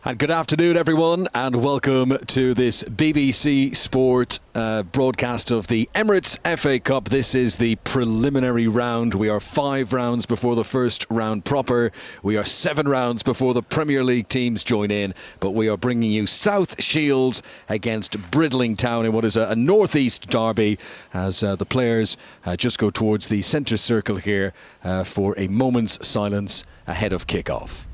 And good afternoon, everyone, and welcome to this BBC Sport broadcast of the Emirates FA Cup. This is the preliminary round. We are 5 rounds before the first round proper. We are 7 rounds before the Premier League teams join in. But we are bringing you South Shields against Bridlington in what is a northeast derby as the players just go towards the centre circle here for a moment's silence ahead of kick-off.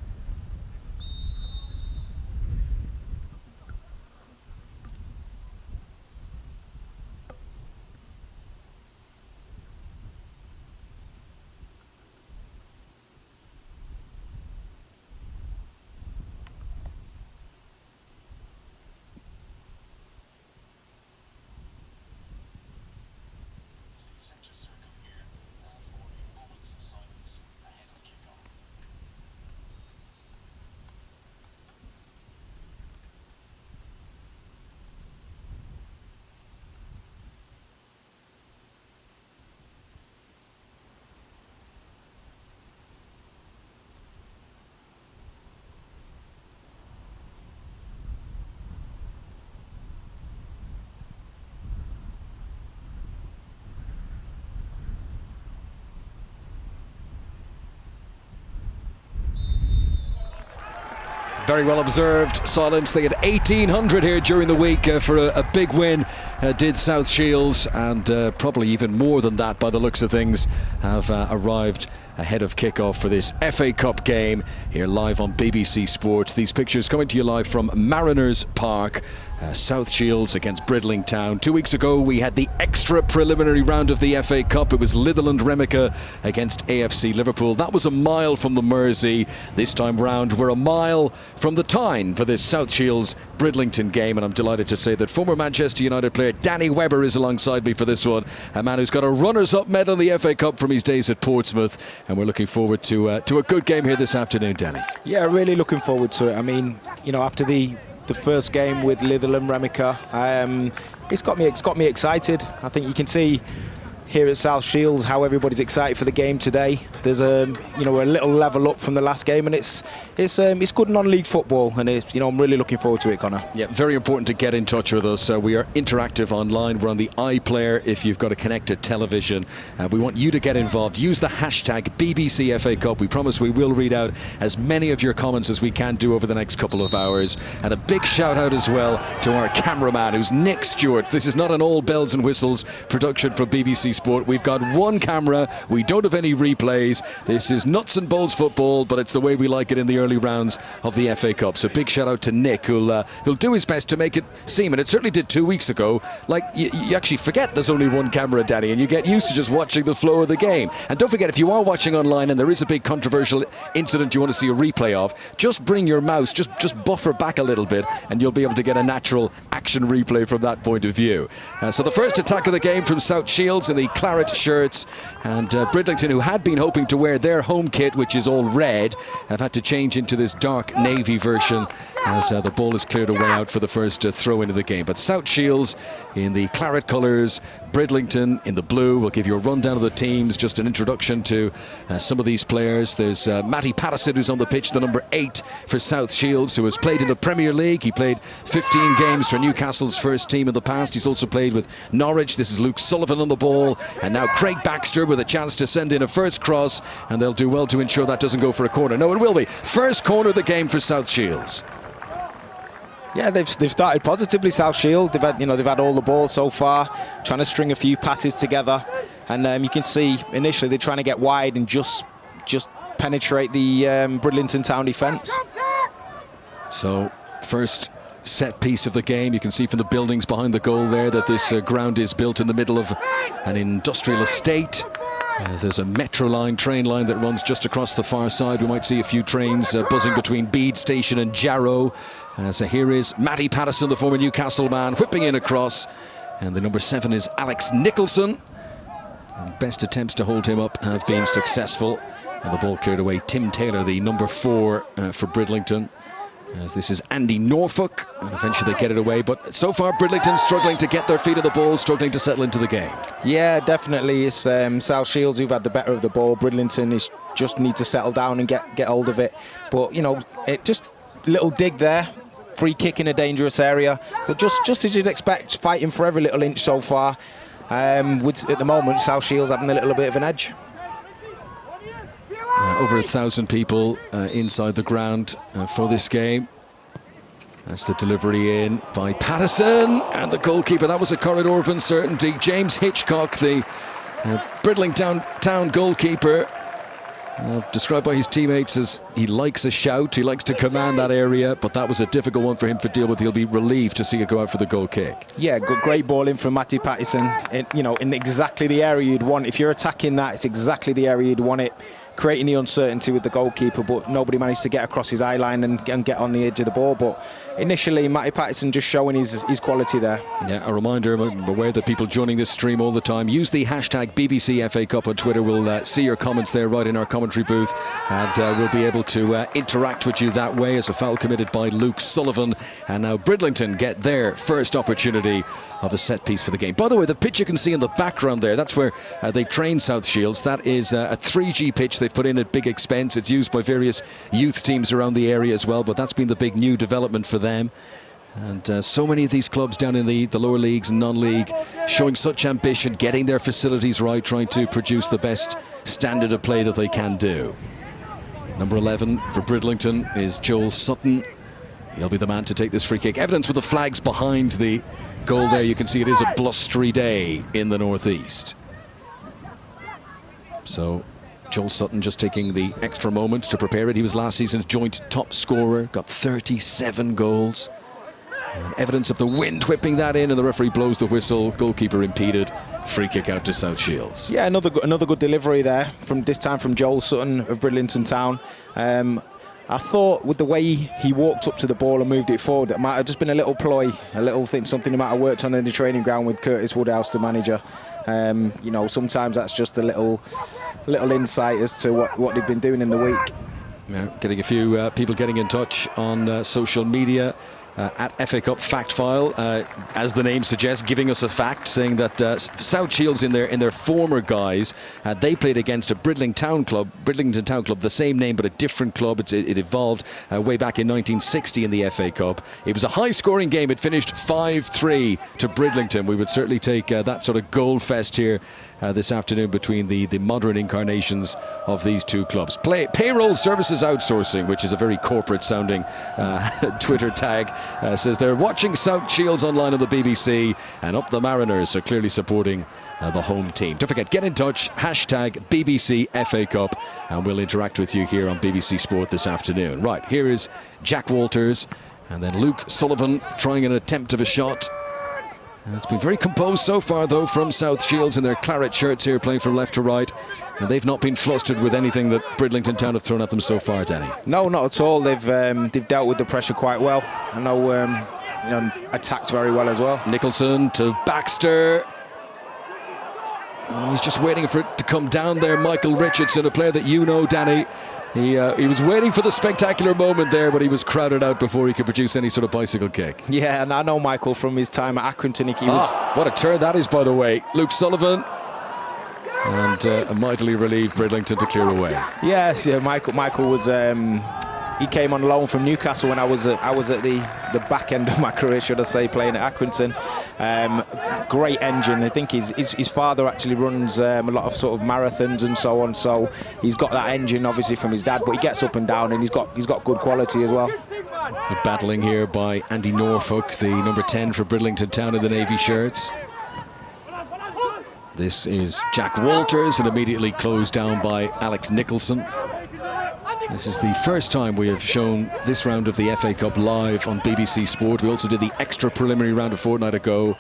Very well observed silence. They had 1,800 here during the week for a big win, did South Shields, and probably even more than that by the looks of things have arrived ahead of kick-off for this FA Cup game here live on BBC Sport. These pictures coming to you live from Mariners Park. South Shields against Bridlington. 2 weeks ago we had the extra preliminary round of the FA Cup. It was Litherland Remica against AFC Liverpool. That was a mile from the Mersey. This time round we're a mile from the Tyne for this South Shields Bridlington game, and I'm delighted to say that former Manchester United player Danny Webber is alongside me for this one, a man who's got a runners-up medal in the FA Cup from his days at Portsmouth, and we're looking forward to a good game here this afternoon, Danny. Yeah, really looking forward to it. I mean, you know, after the first game with Litherland Remica, it's got me excited. I think you can see here at South Shields how everybody's excited for the game today. There's a little level up from the last game, and it's good non-league football, and I'm really looking forward to it, Connor. Yeah, very important to get in touch with us. We are interactive online. We're on the iPlayer if you've got a connected television. We want you to get involved. Use the hashtag BBC FA Cup. We promise we will read out as many of your comments as we can do over the next couple of hours. And a big shout out as well to our cameraman, who's Nick Stewart. This is not an all bells and whistles production from BBC Sport. We've got one camera. We don't have any replays. This is nuts and bolts football, but it's the way we like it in the early rounds of the FA Cup. So big shout out to Nick, who'll do his best to make it seem, and it certainly did 2 weeks ago, like you actually forget there's only one camera, Danny, and you get used to just watching the flow of the game. And don't forget, if you are watching online and there is a big controversial incident you want to see a replay of, just bring your mouse, just buffer back a little bit, and you'll be able to get a natural action replay from that point of view. So the first attack of the game from South Shields in the claret shirts, and Bridlington, who had been hoping to wear their home kit, which is all red, have had to change into this dark navy version as the ball is cleared away out for the first throw into the game. But South Shields in the claret colours, Bridlington in the blue. We'll give you a rundown of the teams, just an introduction to some of these players. There's Matty Patterson, who's on the pitch, the number 8 for South Shields, who has played in the Premier League. He played 15 games for Newcastle's first team in the past. He's also played with Norwich. This is Luke Sullivan on the ball, and now Craig Baxter with a chance to send in a first cross, and they'll do well to ensure that doesn't go for a corner. No, it will be first corner of the game for South Shields. Yeah, they've started positively, South Shield. They've had all the ball so far, trying to string a few passes together, and you can see initially they're trying to get wide and just penetrate the Bridlington Town defence. So first set piece of the game, you can see from the buildings behind the goal there that this ground is built in the middle of an industrial estate. There's a metro line, train line that runs just across the far side. We might see a few trains buzzing between Bede Station and Jarrow. So here is Matty Patterson, the former Newcastle man, whipping in across. And the number 7 is Alex Nicholson. And best attempts to hold him up have been successful. And the ball cleared away. Tim Taylor, the number 4 for Bridlington. As this is Andy Norfolk, and eventually they get it away, but so far Bridlington struggling to get their feet on the ball, struggling to settle into the game. Yeah, definitely. It's South Shields who've had the better of the ball. Bridlington is just need to settle down and get hold of it. But it just little dig there. Free kick in a dangerous area. But just as you'd expect, fighting for every little inch so far. At the moment, South Shields having a little bit of an edge. Over 1,000 people inside the ground for this game. That's the delivery in by Patterson, and the goalkeeper. That was a corridor of uncertainty. James Hitchcock, the Bridlington Town goalkeeper, described by his teammates as he likes a shout, he likes to command that area, but that was a difficult one for him to deal with. He'll be relieved to see it go out for the goal kick. Yeah, great ball in from Matty Patterson, in exactly the area you'd want. If you're attacking that, it's exactly the area you'd want it, creating the uncertainty with the goalkeeper, but nobody managed to get across his eye line and get on the edge of the ball. But initially, Matty Patterson just showing his quality there. Yeah, a reminder, I'm aware that people joining this stream all the time, use the hashtag BBC FA Cup on Twitter. We'll see your comments there right in our commentary booth, and we'll be able to interact with you that way, as a foul committed by Luke Sullivan. And now Bridlington get their first opportunity of a set piece for the game. By the way, the pitch you can see in the background there, that's where they train South Shields. That is a 3G pitch they've put in at big expense. It's used by various youth teams around the area as well, but that's been the big new development for them. And so many of these clubs down in the lower leagues and non-league showing such ambition, getting their facilities right, trying to produce the best standard of play that they can do. Number 11 for Bridlington is Joel Sutton. He'll be the man to take this free kick. Evidence with the flags behind the goal there. You can see it is a blustery day in the northeast. So Joel Sutton just taking the extra moment to prepare it. He was last season's joint top scorer, got 37 goals. And evidence of the wind whipping that in, and the referee blows the whistle. Goalkeeper impeded. Free kick out to South Shields. Yeah, another good delivery there, from this time from Joel Sutton of Bridlington Town. I thought with the way he walked up to the ball and moved it forward, it might have just been a little ploy, a little thing, something he might have worked on in the training ground with Curtis Woodhouse, the manager. Sometimes that's just a little insight as to what they've been doing in the week. Yeah, getting a few people getting in touch on social media. At FA Cup Fact File, as the name suggests, giving us a fact, saying that South Shields in their former guise, they played against a Bridlington Town club, the same name but a different club. It evolved way back in 1960 in the FA Cup. It was a high-scoring game. It finished 5-3 to Bridlington. We would certainly take that sort of goal fest here this afternoon between the modern incarnations of these two clubs. Payroll Services Outsourcing, which is a very corporate-sounding Twitter tag, says they're watching South Shields online on the BBC, and up the Mariners are clearly supporting the home team. Don't forget, get in touch, hashtag BBC FA Cup, and we'll interact with you here on BBC Sport this afternoon. Right, here is Jack Walters, and then Luke Sullivan trying an attempt of a shot. It's been very composed so far, though, from South Shields in their claret shirts here, playing from left to right. And they've not been flustered with anything that Bridlington Town have thrown at them so far, Danny. No, not at all. They've dealt with the pressure quite well. I know, attacked very well as well. Nicholson to Baxter. Oh, he's just waiting for it to come down there. Michael Richardson, a player that you know, Danny. He was waiting for the spectacular moment there, but he was crowded out before he could produce any sort of bicycle kick. Yeah, and I know Michael from his time at Accrington. What a turn that is, by the way. Luke Sullivan. And mightily relieved Bridlington to clear away. Yes, yeah, Michael was... he came on loan from Newcastle when I was at the back end of my career, should I say, playing at Accrington. Great engine. I think his father actually runs a lot of sort of marathons and so on. So he's got that engine, obviously, from his dad. But he gets up and down, and he's got good quality as well. The battling here by Andy Norfolk, the number 10 for Bridlington Town in the navy shirts. This is Jack Walters, and immediately closed down by Alex Nicholson. This is the first time we have shown this round of the FA Cup live on BBC Sport. We also did the extra preliminary round a fortnight ago.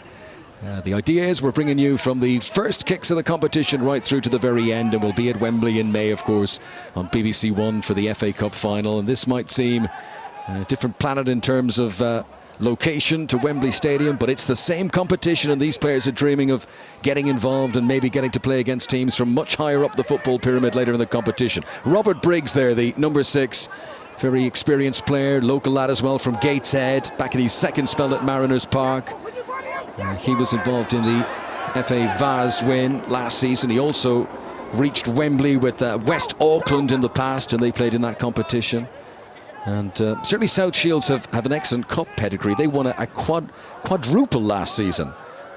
The idea is we're bringing you from the first kicks of the competition right through to the very end, and we'll be at Wembley in May, of course, on BBC One for the FA Cup final. And this might seem a different planet in terms of location to Wembley Stadium, but it's the same competition, and these players are dreaming of getting involved and maybe getting to play against teams from much higher up the football pyramid later in the competition. Robert Briggs there, the number 6, very experienced player, local lad as well from Gateshead, back in his second spell at Mariners Park. He was involved in the FA Vase win last season. He also reached Wembley with West Auckland in the past, and they played in that competition. And certainly South Shields have an excellent cup pedigree. They won a quadruple last season.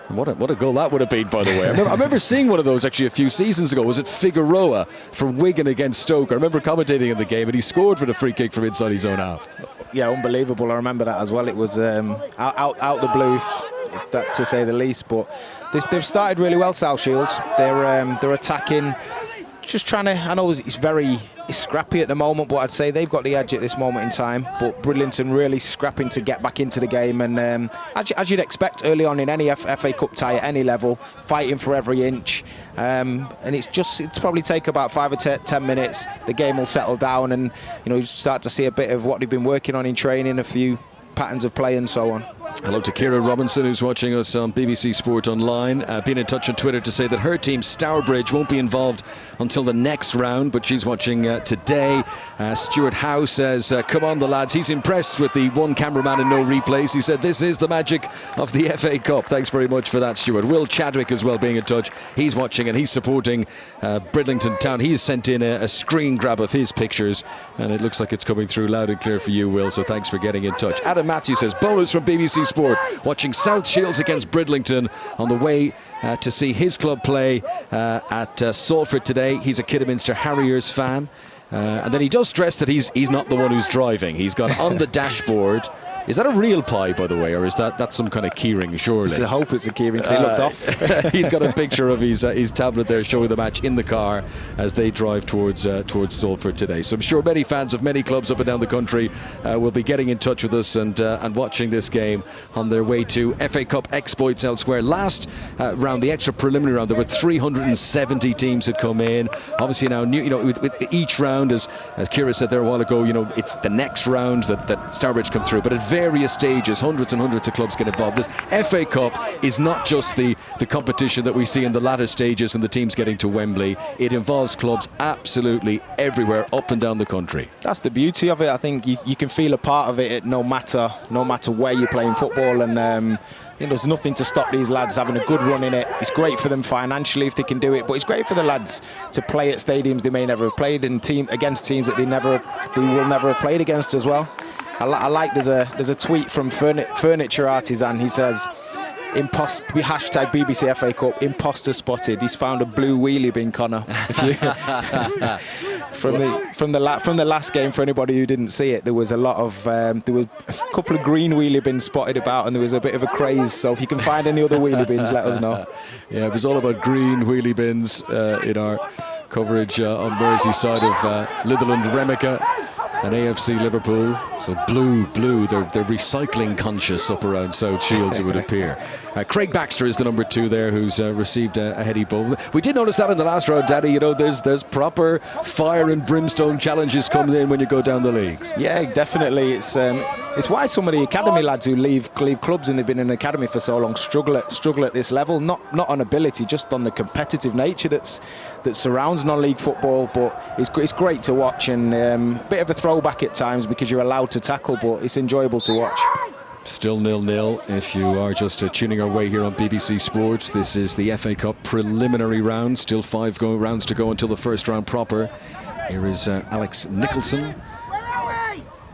And what a goal that would have been, by the way. I remember seeing one of those actually a few seasons ago. Was it Figueroa from Wigan against Stoke? I remember commentating in the game, and he scored with a free kick from inside his own half. Yeah, unbelievable. I remember that as well. It was out the blue, that to say the least. But they've started really well, South Shields. They're attacking, just trying to. I know it's scrappy at the moment, but I'd say they've got the edge at this moment in time. But Bridlington really scrapping to get back into the game, and as you'd expect early on in any FA Cup tie at any level, fighting for every inch. And it's probably take about 5 or 10 minutes. The game will settle down, and you start to see a bit of what they've been working on in training, a few patterns of play and so on. Hello to Ciara Robinson, who's watching us on BBC Sport Online. Been in touch on Twitter to say that her team, Stourbridge, won't be involved until the next round, but she's watching today. Stuart Howe says, come on the lads. He's impressed with the one cameraman and no replays. He said, this is the magic of the FA Cup. Thanks very much for that, Stuart. Will Chadwick as well being in touch. He's watching and he's supporting Bridlington Town. He's sent in a screen grab of his pictures, and it looks like it's coming through loud and clear for you, Will, so thanks for getting in touch. Adam Matthews says, bonus from BBC Sport, watching South Shields against Bridlington on the way to see his club play at Salford today. He's a Kidderminster Harriers fan. And then he does stress that he's not the one who's driving. He's got on the dashboard. Is that a real pie, by the way, or is that's some kind of keyring, surely? I hope it's a keyring, because he looks off. He's got a picture of his tablet there showing the match in the car as they drive towards Salford today. So I'm sure many fans of many clubs up and down the country will be getting in touch with us and watching this game on their way to FA Cup exploits elsewhere. Last round, the extra preliminary round, there were 370 teams that come in. Obviously now, with each round, as Ciara said there a while ago, it's the next round that Stourbridge come through. But at various stages, hundreds and hundreds of clubs get involved. This FA Cup is not just the competition that we see in the latter stages and the teams getting to Wembley. It involves clubs absolutely everywhere up and down the country. That's the beauty of it. I think you can feel a part of it no matter where you're playing football, and there's nothing to stop these lads having a good run in it. It's great for them financially if they can do it, but it's great for the lads to play at stadiums they may never have played in, against teams that they will never have played against as well. I like there's a tweet from Furniture Artisan. He says, hashtag BBC FA Cup, imposter spotted. He's found a blue wheelie bin, Connor. From the last game, for anybody who didn't see it, there was a lot of there were a couple of green wheelie bins spotted about, and there was a bit of a craze. So if you can find any other wheelie bins, let us know. Yeah, it was all about green wheelie bins in our coverage on Merseyside of Litherland Remica and AFC Liverpool. So blue, they're recycling conscious up around South Shields, it would appear. Craig Baxter is the number 2 there, who's received a heady ball. We did notice that in the last round, Danny. There's proper fire and brimstone challenges coming in when you go down the leagues. Yeah, definitely. It's why some of the academy lads who leave clubs and they've been in an academy for so long struggle at this level. Not on ability, just on the competitive nature that surrounds non-league football. But it's great to watch, and a bit of a throwback at times because you're allowed to tackle, but it's enjoyable to watch. Still 0-0 if you are just tuning our way here on BBC Sports. This is the FA Cup preliminary round. Still 5 rounds to go until the first round proper. Here is Alex Nicholson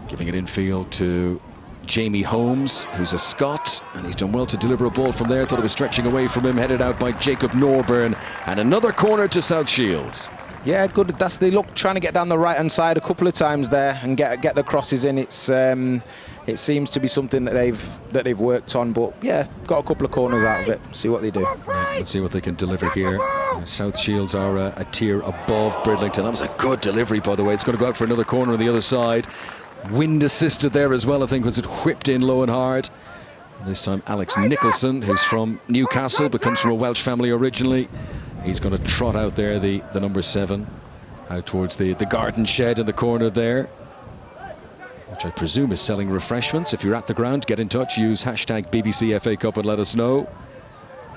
giving it infield to Jamie Holmes, who's a Scot, and he's done well to deliver a ball from there. Thought it was stretching away from him, headed out by Jacob Norburn, and another corner to South Shields. Yeah, good. They look trying to get down the right-hand side a couple of times there and get the crosses in. It seems to be something that they've worked on, but yeah, got a couple of corners out of it. See what they do. Yeah, let's see what they can deliver here. South Shields are a tier above Bridlington. That was a good delivery, by the way. It's going to go out for another corner on the other side. Wind assisted there as well, I think, was it whipped in low and hard. This time Alex Nicholson, who's from Newcastle but comes from a Welsh family originally. He's going to trot out there, the number 7, out towards the garden shed in the corner there, which I presume is selling refreshments. If you're at the ground, get in touch, use hashtag BBC FA Cup and let us know.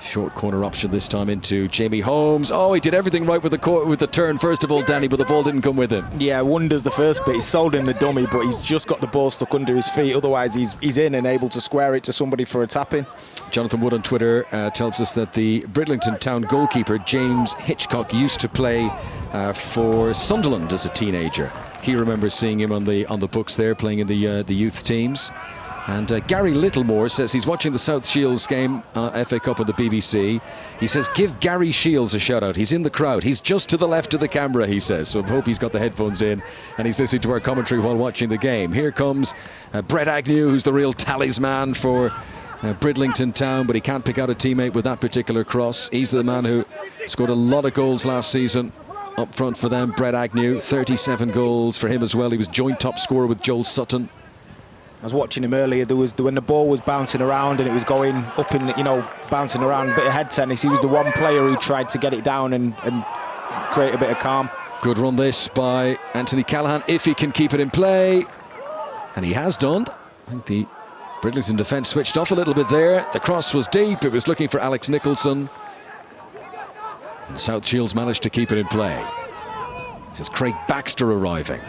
Short corner option this time into Jamie Holmes. Oh, he did everything right with the turn first of all, Danny, but the ball didn't come with him. Yeah, wonders the first bit. He's sold in the dummy, but he's just got the ball stuck under his feet. Otherwise, he's in and able to square it to somebody for a tap-in. Jonathan Wood on Twitter tells us that the Bridlington Town goalkeeper, James Hitchcock, used to play for Sunderland as a teenager. He remembers seeing him on the books there, playing in the youth teams. And Gary Littlemore says he's watching the South Shields game, FA Cup on the BBC. He says, give Gary Shields a shout out. He's in the crowd. He's just to the left of the camera, he says. So I hope he's got the headphones in and he's listening to our commentary while watching the game. Here comes Brett Agnew, who's the real talisman for Bridlington Town, but he can't pick out a teammate with that particular cross. He's the man who scored a lot of goals last season up front for them. Brett Agnew, 37 goals for him as well. He was joint top scorer with Joel Sutton. I was watching him earlier. When the ball was bouncing around and it was going up in, bouncing around, a bit of head tennis. He was the one player who tried to get it down and create a bit of calm. Good run this by Anthony Callaghan, if he can keep it in play. And he has done. I think the Bridlington defence switched off a little bit there. The cross was deep. It was looking for Alex Nicholson. And South Shields managed to keep it in play. This is Craig Baxter arriving.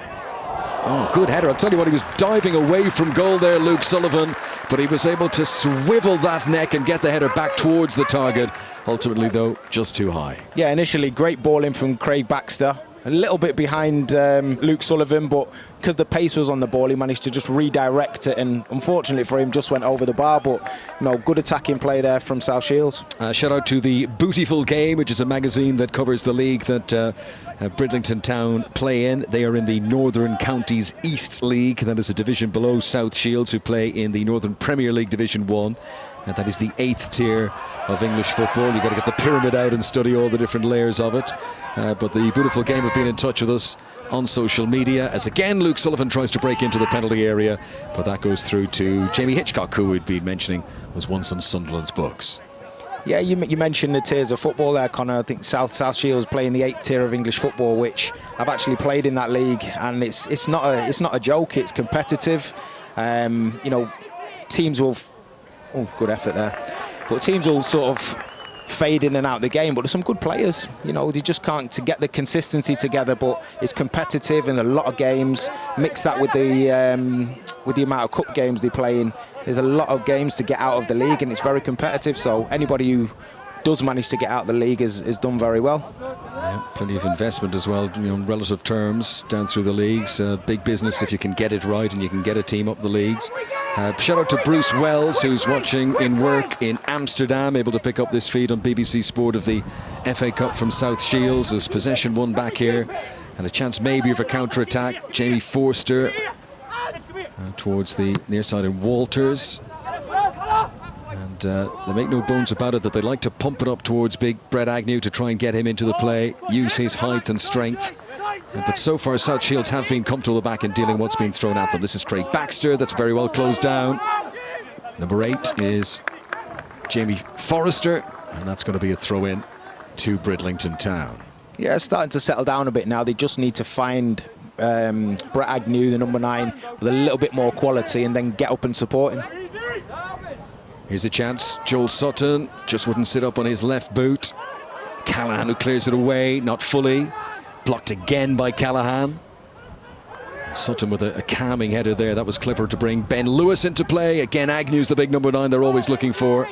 Oh, good header. I'll tell you what, he was diving away from goal there, Luke Sullivan, but he was able to swivel that neck and get the header back towards the target. Ultimately, though, just too high. Yeah, initially, great ball in from Craig Baxter. A little bit behind Luke Sullivan, but because the pace was on the ball, he managed to just redirect it, and unfortunately for him, just went over the bar. But good attacking play there from South Shields. Shout out to the Bootiful Game, which is a magazine that covers the league that Bridlington Town play in. They are in the Northern Counties East League. That is a division below South Shields, who play in the Northern Premier League Division 1. And that is the 8th tier of English football. You've got to get the pyramid out and study all the different layers of it. But the Beautiful Game have been in touch with us on social media, as again Luke Sullivan tries to break into the penalty area, but that goes through to Jamie Hitchcock, who we'd been mentioning was once on Sunderland's books. Yeah, you mentioned the tiers of football there, Connor. I think South Shields play in the 8th tier of English football, which I've actually played in that league, and it's not a joke. It's competitive. Teams will. Oh, good effort there. But teams will sort of fade in and out of the game, but there's some good players. They just can't to get the consistency together, but it's competitive in a lot of games. Mix that with the amount of cup games they play in. There's a lot of games to get out of the league, and it's very competitive. So anybody who does manage to get out of the league is done very well. Yeah, plenty of investment as well, in relative terms, down through the leagues. Big business if you can get it right and you can get a team up the leagues. Shout out to Bruce Wells, who's watching in work in Amsterdam, able to pick up this feed on BBC Sport of the FA Cup from South Shields. As possession won back here, and a chance maybe of a counter-attack. Jamie Forster towards the near side in Walters. And they make no bones about it that they like to pump it up towards big Brett Agnew to try and get him into the play, use his height and strength. But so far, South Shields have been comfortable back in dealing what's been thrown at them. This is Craig Baxter. That's very well closed down. Number 8 is Jamie Forrester, and that's going to be a throw-in to Bridlington Town. Yeah, it's starting to settle down a bit now. They just need to find Brett Agnew, the number 9, with a little bit more quality, and then get up and support him. Here's a chance. Joel Sutton just wouldn't sit up on his left boot. Callaghan, who clears it away, not fully. Blocked again by Callaghan. Sutton with a calming header there. That was clever to bring Ben Lewis into play. Again, Agnew's the big number 9 they're always looking for.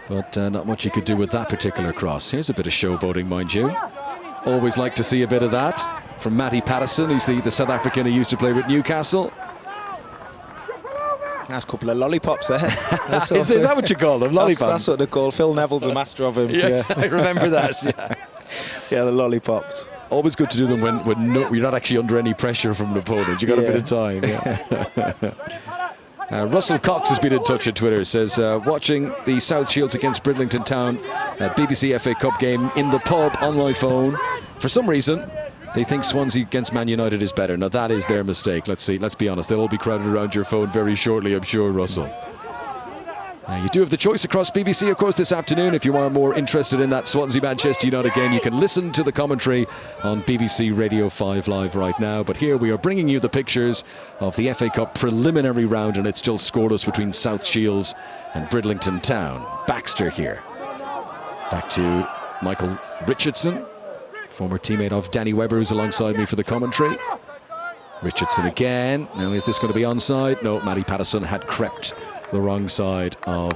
But not much you could do with that particular cross. Here's a bit of showboating, mind you. Always like to see a bit of that from Matty Patterson. He's the South African who used to play with Newcastle. Nice couple of lollipops there. Is that what you call them? Lollipops? That's what they're called. Phil Neville's the master of them. Yes, yeah. I remember that. Yeah. Yeah, the lollipops. Always good to do them when you're not actually under any pressure from an opponent. You got a bit of time. Yeah. Russell Cox has been in touch on Twitter. Says watching the South Shields against Bridlington Town BBC FA Cup game in the pub on my phone. For some reason, they think Swansea against Man United is better. Now that is their mistake. Let's be honest. They'll all be crowded around your phone very shortly, I'm sure, Russell. You do have the choice across BBC, of course, this afternoon. If you are more interested in that Swansea-Manchester United game, you can listen to the commentary on BBC Radio 5 Live right now. But here we are bringing you the pictures of the FA Cup preliminary round, and it's still scoreless between South Shields and Bridlington Town. Baxter here. Back to Michael Richardson, former teammate of Danny Webber, who's alongside me for the commentary. Richardson again. Now, is this going to be onside? No, Matty Patterson had crept the wrong side of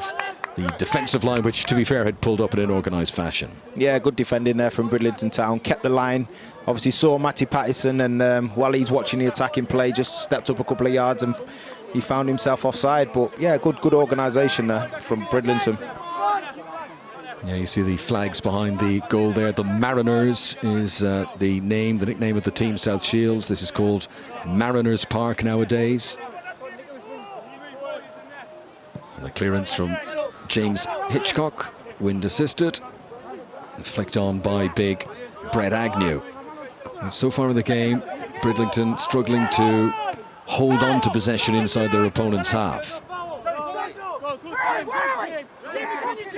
the defensive line, which, to be fair, had pulled up in an organised fashion. Yeah, good defending there from Bridlington Town. Kept the line. Obviously saw Matty Pattison, and while he's watching the attacking play, just stepped up a couple of yards and he found himself offside. But yeah, good organisation there from Bridlington. Yeah, you see the flags behind the goal there. The Mariners is the nickname of the team, South Shields. This is called Mariners Park nowadays. And the clearance from James Hitchcock, wind assisted, flicked on by big Brett Agnew. And so far in the game, Bridlington struggling to hold on to possession inside their opponent's half.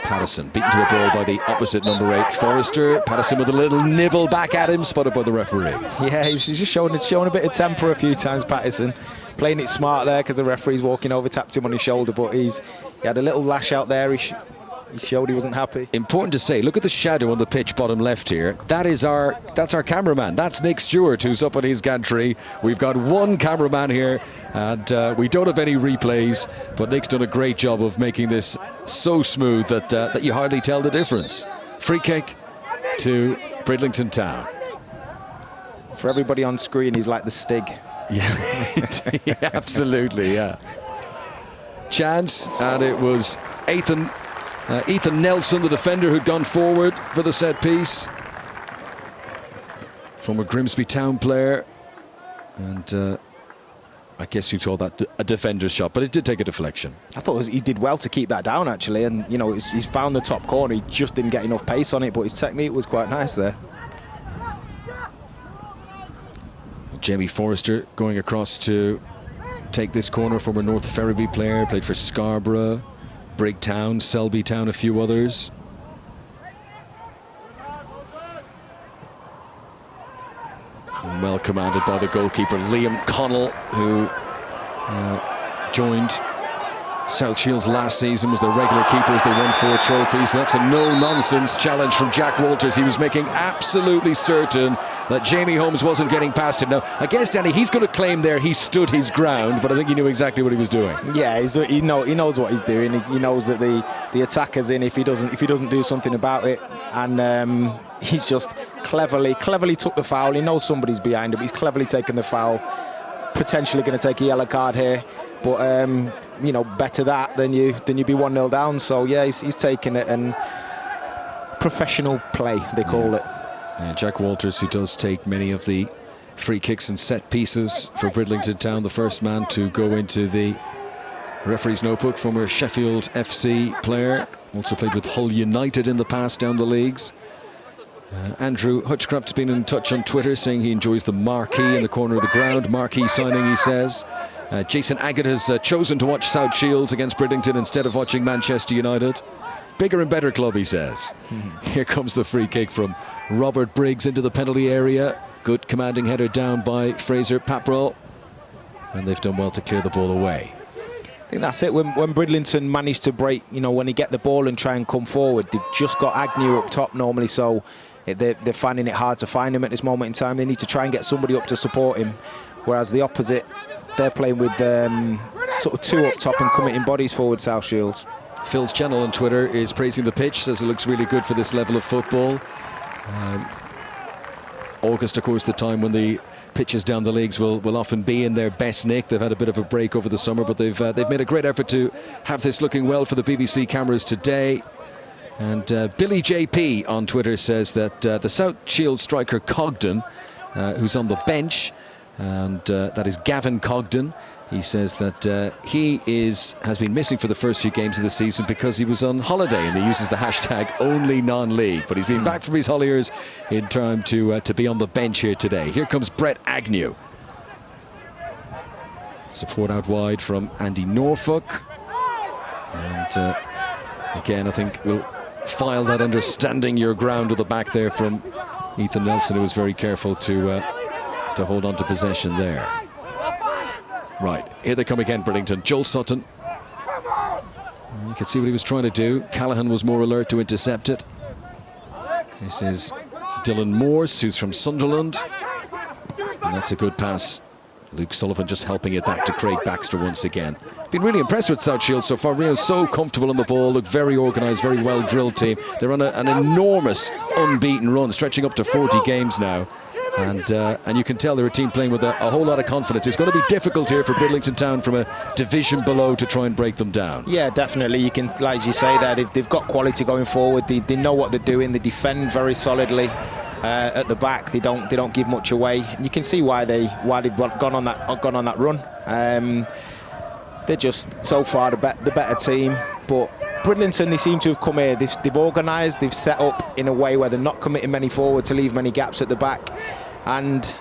Pattison beaten to the ball by the opposite number 8, Forrester. Pattison with a little nibble back at him, spotted by the referee. Yeah, he's just showing a bit of temper a few times, Pattison. Playing it smart there because the referee's walking over, tapped him on his shoulder, but he had a little lash out there. He showed he wasn't happy. Important to say, look at the shadow on the pitch bottom left here. That's our cameraman. That's Nick Stewart, who's up on his gantry. We've got one cameraman here, and we don't have any replays, but Nick's done a great job of making this so smooth that you hardly tell the difference. Free kick to Bridlington Town. For everybody on screen, he's like the Stig. Yeah, yeah, absolutely, yeah. Chance, and it was Ethan Nelson, the defender, who'd gone forward for the set piece. Former Grimsby Town player, and I guess you call that a defender's shot, but it did take a deflection. I thought he did well to keep that down, actually, and you know, he's found the top corner. He just didn't get enough pace on it, but his technique was quite nice there. Jamie Forrester going across to take this corner, former North Ferriby player, played for Scarborough, Brigtown, Selby Town, a few others. And well commanded by the goalkeeper, Liam Connell, who joined South Shields last season, was their regular keeper as they won 4 trophies. That's a no-nonsense challenge from Jack Walters. He was making absolutely certain that Jamie Holmes wasn't getting past him. Now, I guess, Danny, he's going to claim there he stood his ground, but I think he knew exactly what he was doing. Yeah, he knows what he's doing. He knows that the attacker's in if he doesn't do something about it, and he's just cleverly took the foul. He knows somebody's behind him. He's cleverly taken the foul. Potentially going to take a yellow card here, but you know, better that than you be 1-0 down. So yeah, he's taken it, and professional play they call it. Yeah, Jack Walters, who does take many of the free kicks and set pieces for Bridlington Town, the first man to go into the referee's notebook, former Sheffield FC player, also played with Hull United in the past down the leagues. Andrew Hutchcraft's been in touch on Twitter saying he enjoys the marquee in the corner of the ground. Marquee signing, he says. Jason Aggett has chosen to watch South Shields against Bridlington instead of watching Manchester United. Bigger and better club, he says. Here comes the free kick from Robert Briggs into the penalty area. Good commanding header down by Fraser Paprell. And they've done well to clear the ball away. I think that's it. When Bridlington managed to break, you know, when he get the ball and try and come forward, they've just got Agnew up top normally, so they're finding it hard to find him at this moment in time. They need to try and get somebody up to support him, whereas the opposite, they're playing with sort of 2 up top and committing bodies forward, South Shields. Phil's channel on Twitter is praising the pitch, says it looks really good for this level of football. August, of course, the time when the pitches down the leagues will often be in their best nick. They've had a bit of a break over the summer, but they've made a great effort to have this looking well for the BBC cameras today. And Billy JP on Twitter says that the South Shields striker Cogden, who's on the bench, and that is Gavin Cogden. He says that he has been missing for the first few games of the season because he was on holiday, and he uses the hashtag only non-league. But he's been back from his holidays in time to be on the bench here today. Here comes Brett Agnew. Support out wide from Andy Norfolk. And again, I think we'll file that understanding your ground to the back there from Ethan Nelson, who was very careful to hold on to possession there. Right, here they come again, Bridlington. Joel Sutton. You can see what he was trying to do. Callaghan was more alert to intercept it. This is Dylan Morse, who's from Sunderland. And that's a good pass Luke Sullivan just helping it back to Craig Baxter once again. Been really impressed with South Shields so far. Rio's so comfortable on the ball, look very organised, very well drilled team. They're on an enormous unbeaten run, stretching up to 40 games now. And you can tell they're a team playing with a whole lot of confidence. It's going to be difficult here for Bridlington Town from a division below to try and break them down. Yeah, definitely. You can, like you say, that they've got quality going forward. They know what they're doing. They defend very solidly. At the back, they don't give much away. And you can see why they've gone on that run. They're just so far the better team. But Bridlington, they seem to have come here. They've organised. They've set up in a way where they're not committing many forward to leave many gaps at the back, and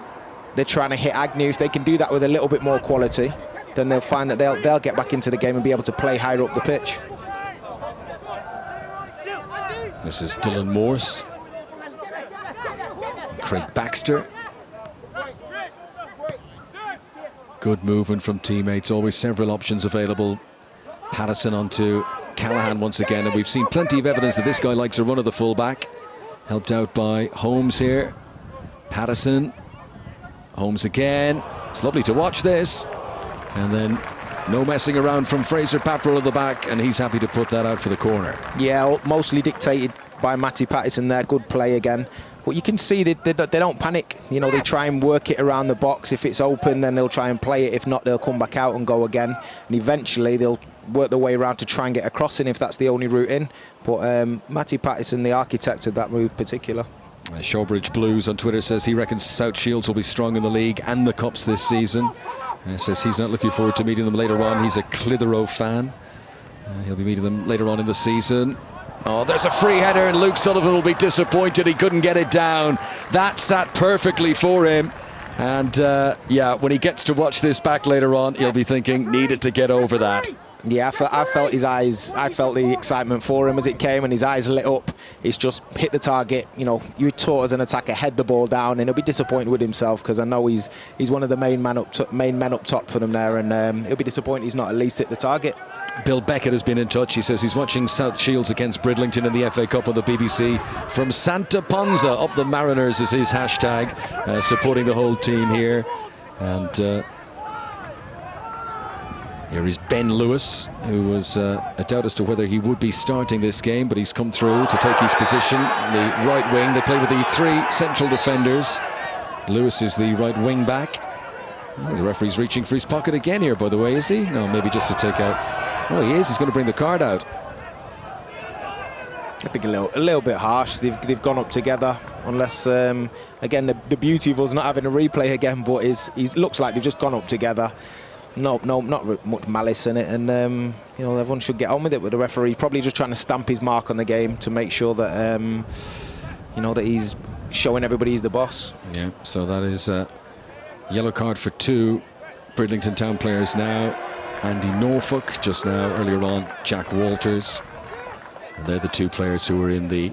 they're trying to hit Agnew. If they can do that with a little bit more quality, then they'll find that they'll get back into the game and be able to play higher up the pitch. This is Dylan Morse. Craig Baxter. Good movement from teammates, always several options available. Patterson onto Callahan once again, and we've seen plenty of evidence that this guy likes a run of the fullback. Helped out by Holmes here. Patterson. Holmes again. It's lovely to watch this. And then no messing around from Fraser Papperell at the back, and he's happy to put that out for the corner. Yeah, mostly dictated by Matty Patterson there. Good play again. But you can see they don't panic. You know, they try and work it around the box. If it's open, then they'll try and play it. If not, they'll come back out and go again. And eventually, they'll work their way around to try and get a crossing if that's the only route in. But Matty Patterson, the architect of that move particular. Shawbridge Blues on Twitter says he reckons South Shields will be strong in the league and the Cups this season. Says he's not looking forward to meeting them later on. He's a Clitheroe fan. He'll be meeting them later on in the season. Oh, there's a free header, and Luke Sullivan will be disappointed he couldn't get it down. That sat perfectly for him. And yeah, when he gets to watch this back later on, he'll be thinking, needed to get over that. Yeah, I felt his eyes. I felt the excitement for him as it came, and his eyes lit up. He's just hit the target. You know, you taught as an attacker, head the ball down, and he'll be disappointed with himself, because I know he's one of the main men up top for them there, and he'll be disappointed he's not at least hit the target. Bill Beckett has been in touch. He says he's watching South Shields against Bridlington in the FA Cup on the BBC from Santa Ponza. Up the Mariners is his hashtag, supporting the whole team here. And here is Ben Lewis, who was a doubt as to whether he would be starting this game, but he's come through to take his position. The right wing, they play with the three central defenders. Lewis is the right wing back. Oh, the referee's reaching for his pocket again here, by the way, is he? No, maybe just to take out. Oh, he is. He's going to bring the card out. I think a little bit harsh. They've gone up together. Unless, again, the beauty of us not having a replay again, but he looks like they've just gone up together. No, not much malice in it, and you know, everyone should get on with it. With the referee probably just trying to stamp his mark on the game to make sure that you know, that he's showing everybody he's the boss. Yeah. So that is yellow card for two Bridlington Town players now. Andy Norfolk just now, earlier on Jack Walters. And they're the two players who are in the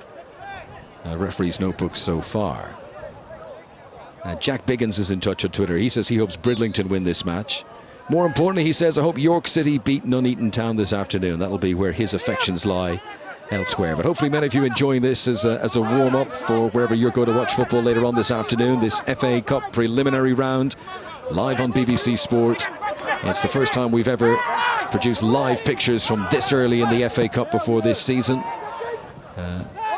referee's notebook so far. Jack Biggins is in touch on Twitter. He says he hopes Bridlington win this match. More importantly, he says, I hope York City beat Nuneaton Town this afternoon. That'll be where his affections lie elsewhere. But hopefully many of you enjoying this as a warm-up for wherever you're going to watch football later on this afternoon. This FA Cup preliminary round, live on BBC Sport. It's the first time we've ever produced live pictures from this early in the FA Cup before this season.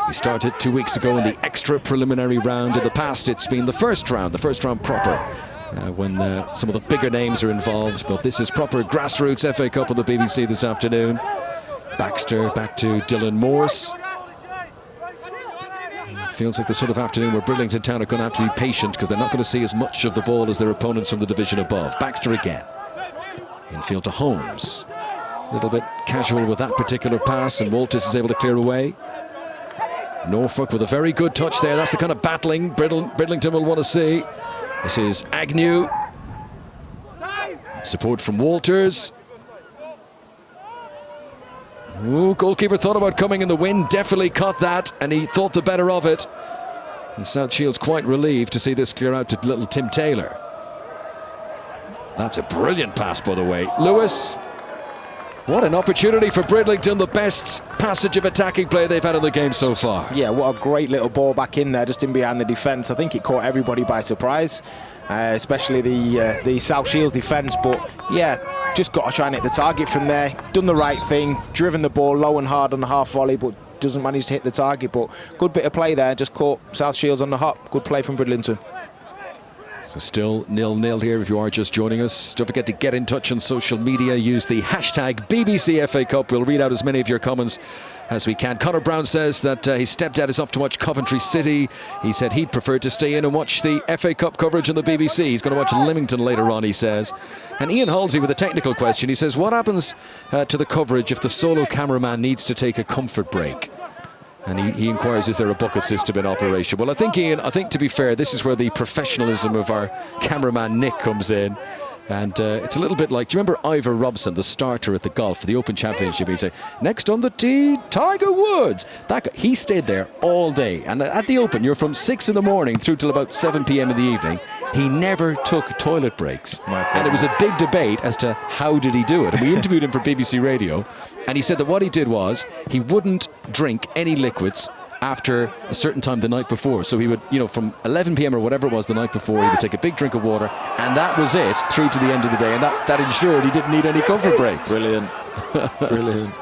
We started 2 weeks ago in the extra preliminary round. In the past, it's been the first round proper, when some of the bigger names are involved. But this is proper grassroots FA Cup on the BBC this afternoon. Baxter back to Dylan Morse. Feels like the sort of afternoon where Bridlington Town are going to have to be patient, because they're not going to see as much of the ball as their opponents from the division above. Baxter again. Infield to Holmes. A little bit casual with that particular pass, and Walters is able to clear away. Norfolk with a very good touch there. That's the kind of battling Bridlington will want to see. This is Agnew. Support from Walters. Ooh, goalkeeper thought about coming in the wind, definitely caught that, and he thought the better of it. And South Shields quite relieved to see this clear out to little Tim Taylor. That's a brilliant pass, by the way. Lewis. What an opportunity for Bridlington, the best passage of attacking play they've had in the game so far. Yeah, what a great little ball back in there, just in behind the defence. I think it caught everybody by surprise. especially the South Shields defence. But yeah, just got to try and hit the target from there. Done the right thing, driven the ball low and hard on the half volley, but doesn't manage to hit the target. But good bit of play there, just caught South Shields on the hop. Good play from Bridlington. So still 0-0 here if you are just joining us. Don't forget to get in touch on social media. Use the hashtag BBC FA Cup. We'll read out as many of your comments as we can. Connor Brown says that his stepdad is off to watch Coventry City. He said he'd prefer to stay in and watch the FA Cup coverage on the BBC. He's going to watch Leamington later on, he says. And Ian Halsey with a technical question. He says, what happens to the coverage if the solo cameraman needs to take a comfort break? And he inquires, is there a bucket system in operation? Well, I think, Ian, to be fair, this is where the professionalism of our cameraman Nick comes in. And it's a little bit like, do you remember Ivor Robson, the starter at the golf for the Open Championship? He'd say, next on the tee, Tiger Woods. That guy, he stayed there all day. And at the Open, you're from 6 in the morning through till about 7 p.m. in the evening. He never took toilet breaks. And it was a big debate as to how did he do it. And we interviewed him for BBC Radio. And he said that what he did was he wouldn't drink any liquids after a certain time the night before. So he would, from 11 p.m. or whatever it was the night before, he would take a big drink of water, and that was it through to the end of the day. And that ensured he didn't need any comfort breaks. Brilliant. Brilliant.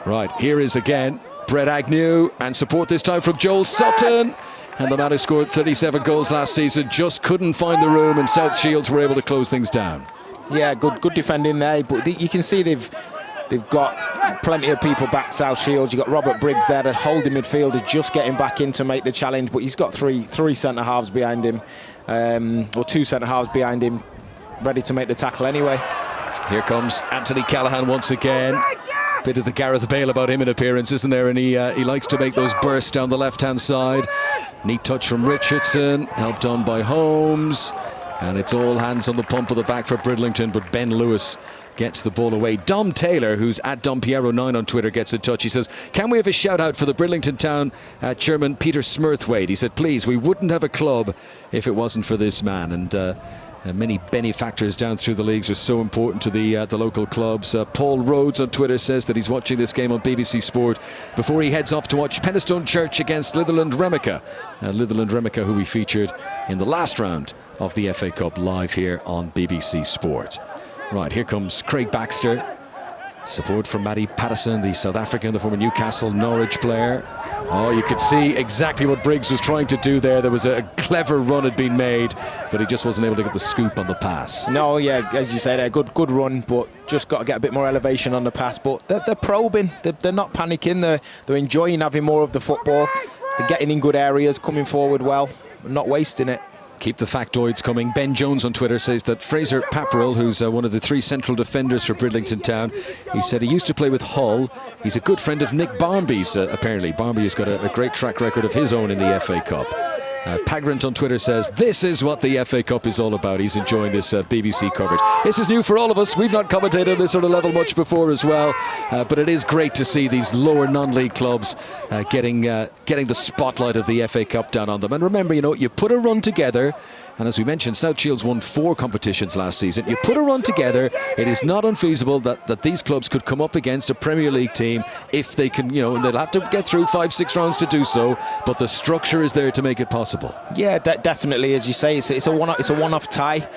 Right, here is again Brett Agnew, and support this time from Joel Sutton. And the man who scored 37 goals last season just couldn't find the room, and South Shields were able to close things down. Yeah, good defending there, but you can see they've got plenty of people back South Shields. You've got Robert Briggs there, the holding midfielder, just getting back in to make the challenge, but he's got three centre-halves behind him, or 2 centre-halves behind him, ready to make the tackle anyway. Here comes Anthony Callaghan once again. Bit of the Gareth Bale about him in appearance, isn't there? And he likes to make those bursts down the left-hand side. Neat touch from Richardson, helped on by Holmes. And it's all hands on the pump of the back for Bridlington, but Ben Lewis gets the ball away. Dom Taylor, who's at DomPiero9 on Twitter, gets in touch. He says, can we have a shout out for the Bridlington Town chairman Peter Smurthwaite? He said, please, we wouldn't have a club if it wasn't for this man. And many benefactors down through the leagues are so important to the local clubs. Paul Rhodes on Twitter says that he's watching this game on BBC Sport before he heads off to watch Penistone Church against Litherland Remica. Litherland Remica, who we featured in the last round of the FA Cup live here on BBC Sport. Right, here comes Craig Baxter. Support from Matty Patterson, the South African, the former Newcastle Norwich player. Oh, you could see exactly what Briggs was trying to do there. There was a clever run had been made, but he just wasn't able to get the scoop on the pass. No, yeah, as you said, a good run, but just got to get a bit more elevation on the pass. But they're probing, they're not panicking, they're enjoying having more of the football. They're getting in good areas, coming forward well, not wasting it. Keep the factoids coming. Ben Jones on Twitter says that Fraser Papperell, who's one of the 3 central defenders for Bridlington Town, he said he used to play with Hull. He's a good friend of Nick Barmby's, apparently. Barmby has got a great track record of his own in the FA Cup. Pagrant on Twitter says, this is what the FA Cup is all about. He's enjoying this BBC coverage. This is new for all of us. We've not commentated on this sort of level much before as well. But it is great to see these lower non-league clubs getting the spotlight of the FA Cup down on them. And remember, you put a run together. And as we mentioned, South Shields won 4 competitions last season. You put a run together, it is not unfeasible that these clubs could come up against a Premier League team if they can, and they'll have to get through 5-6 rounds to do so, but the structure is there to make it possible. Yeah, definitely, as you say, it's a one-off tie.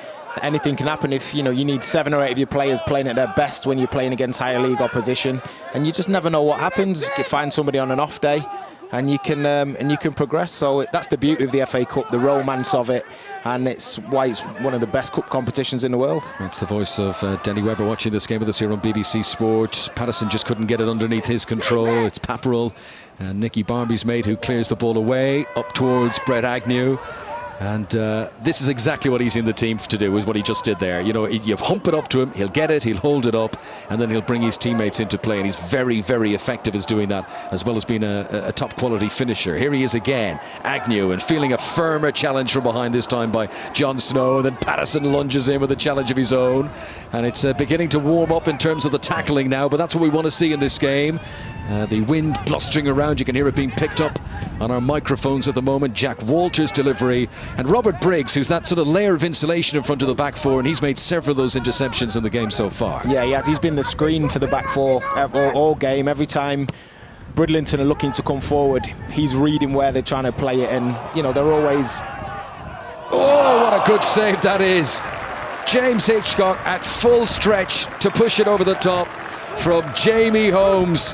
Anything can happen if you need 7 or 8 of your players playing at their best when you're playing against higher league opposition, and you just never know what happens. You can find somebody on an off day, and you can progress. So that's the beauty of the FA Cup, the romance of it, and it's why it's one of the best cup competitions in the world. That's the voice of Denny Webber watching this game with us here on BBC Sport. Patterson just couldn't get it underneath his control. It's Papperell and Nicky Barmby's mate who clears the ball away up towards Brett Agnew. And this is exactly what he's in the team to do, is what he just did there. You hump it up to him, he'll get it, he'll hold it up, and then he'll bring his teammates into play. And he's very, very effective as doing that, as well as being a top quality finisher. Here he is again, Agnew, and feeling a firmer challenge from behind this time by John Snow. And then Patterson lunges in with a challenge of his own. And it's beginning to warm up in terms of the tackling now, but that's what we want to see in this game. The wind blustering around, you can hear it being picked up on our microphones at the moment. Jack Walter's delivery, and Robert Briggs, who's that sort of layer of insulation in front of the back four, and he's made several of those interceptions in the game so far. Yeah, he has. He's been the screen for the back four all game. Every time Bridlington are looking to come forward, he's reading where they're trying to play it, and they're always... Oh! Oh, what a good save that is. James Hitchcock at full stretch to push it over the top from Jamie Holmes,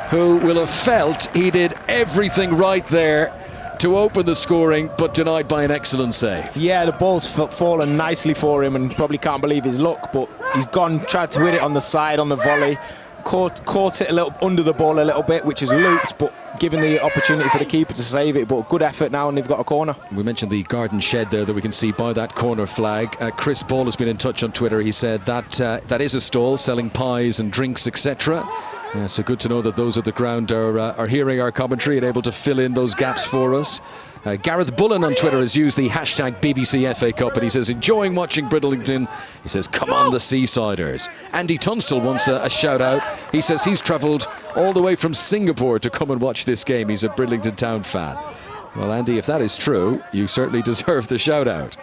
who will have felt he did everything right there to open the scoring, but denied by an excellent save. Yeah, the ball's fallen nicely for him and probably can't believe his luck, but he's gone, tried to hit it on the side, on the volley, caught it a little under the ball a little bit, which is looped, but given the opportunity for the keeper to save it. But good effort now, and they've got a corner. We mentioned the garden shed there that we can see by that corner flag. Chris Ball has been in touch on Twitter. He said that that is a stall selling pies and drinks, etc. So good to know that those at the ground are hearing our commentary and able to fill in those gaps for us. Gareth Bullen on Twitter has used the hashtag BBC FA Cup, and he says, enjoying watching Bridlington. He says, come on the Seasiders. Andy Tunstall wants a shout out. He says he's travelled all the way from Singapore to come and watch this game. He's a Bridlington Town fan. Well, Andy, if that is true, you certainly deserve the shout out.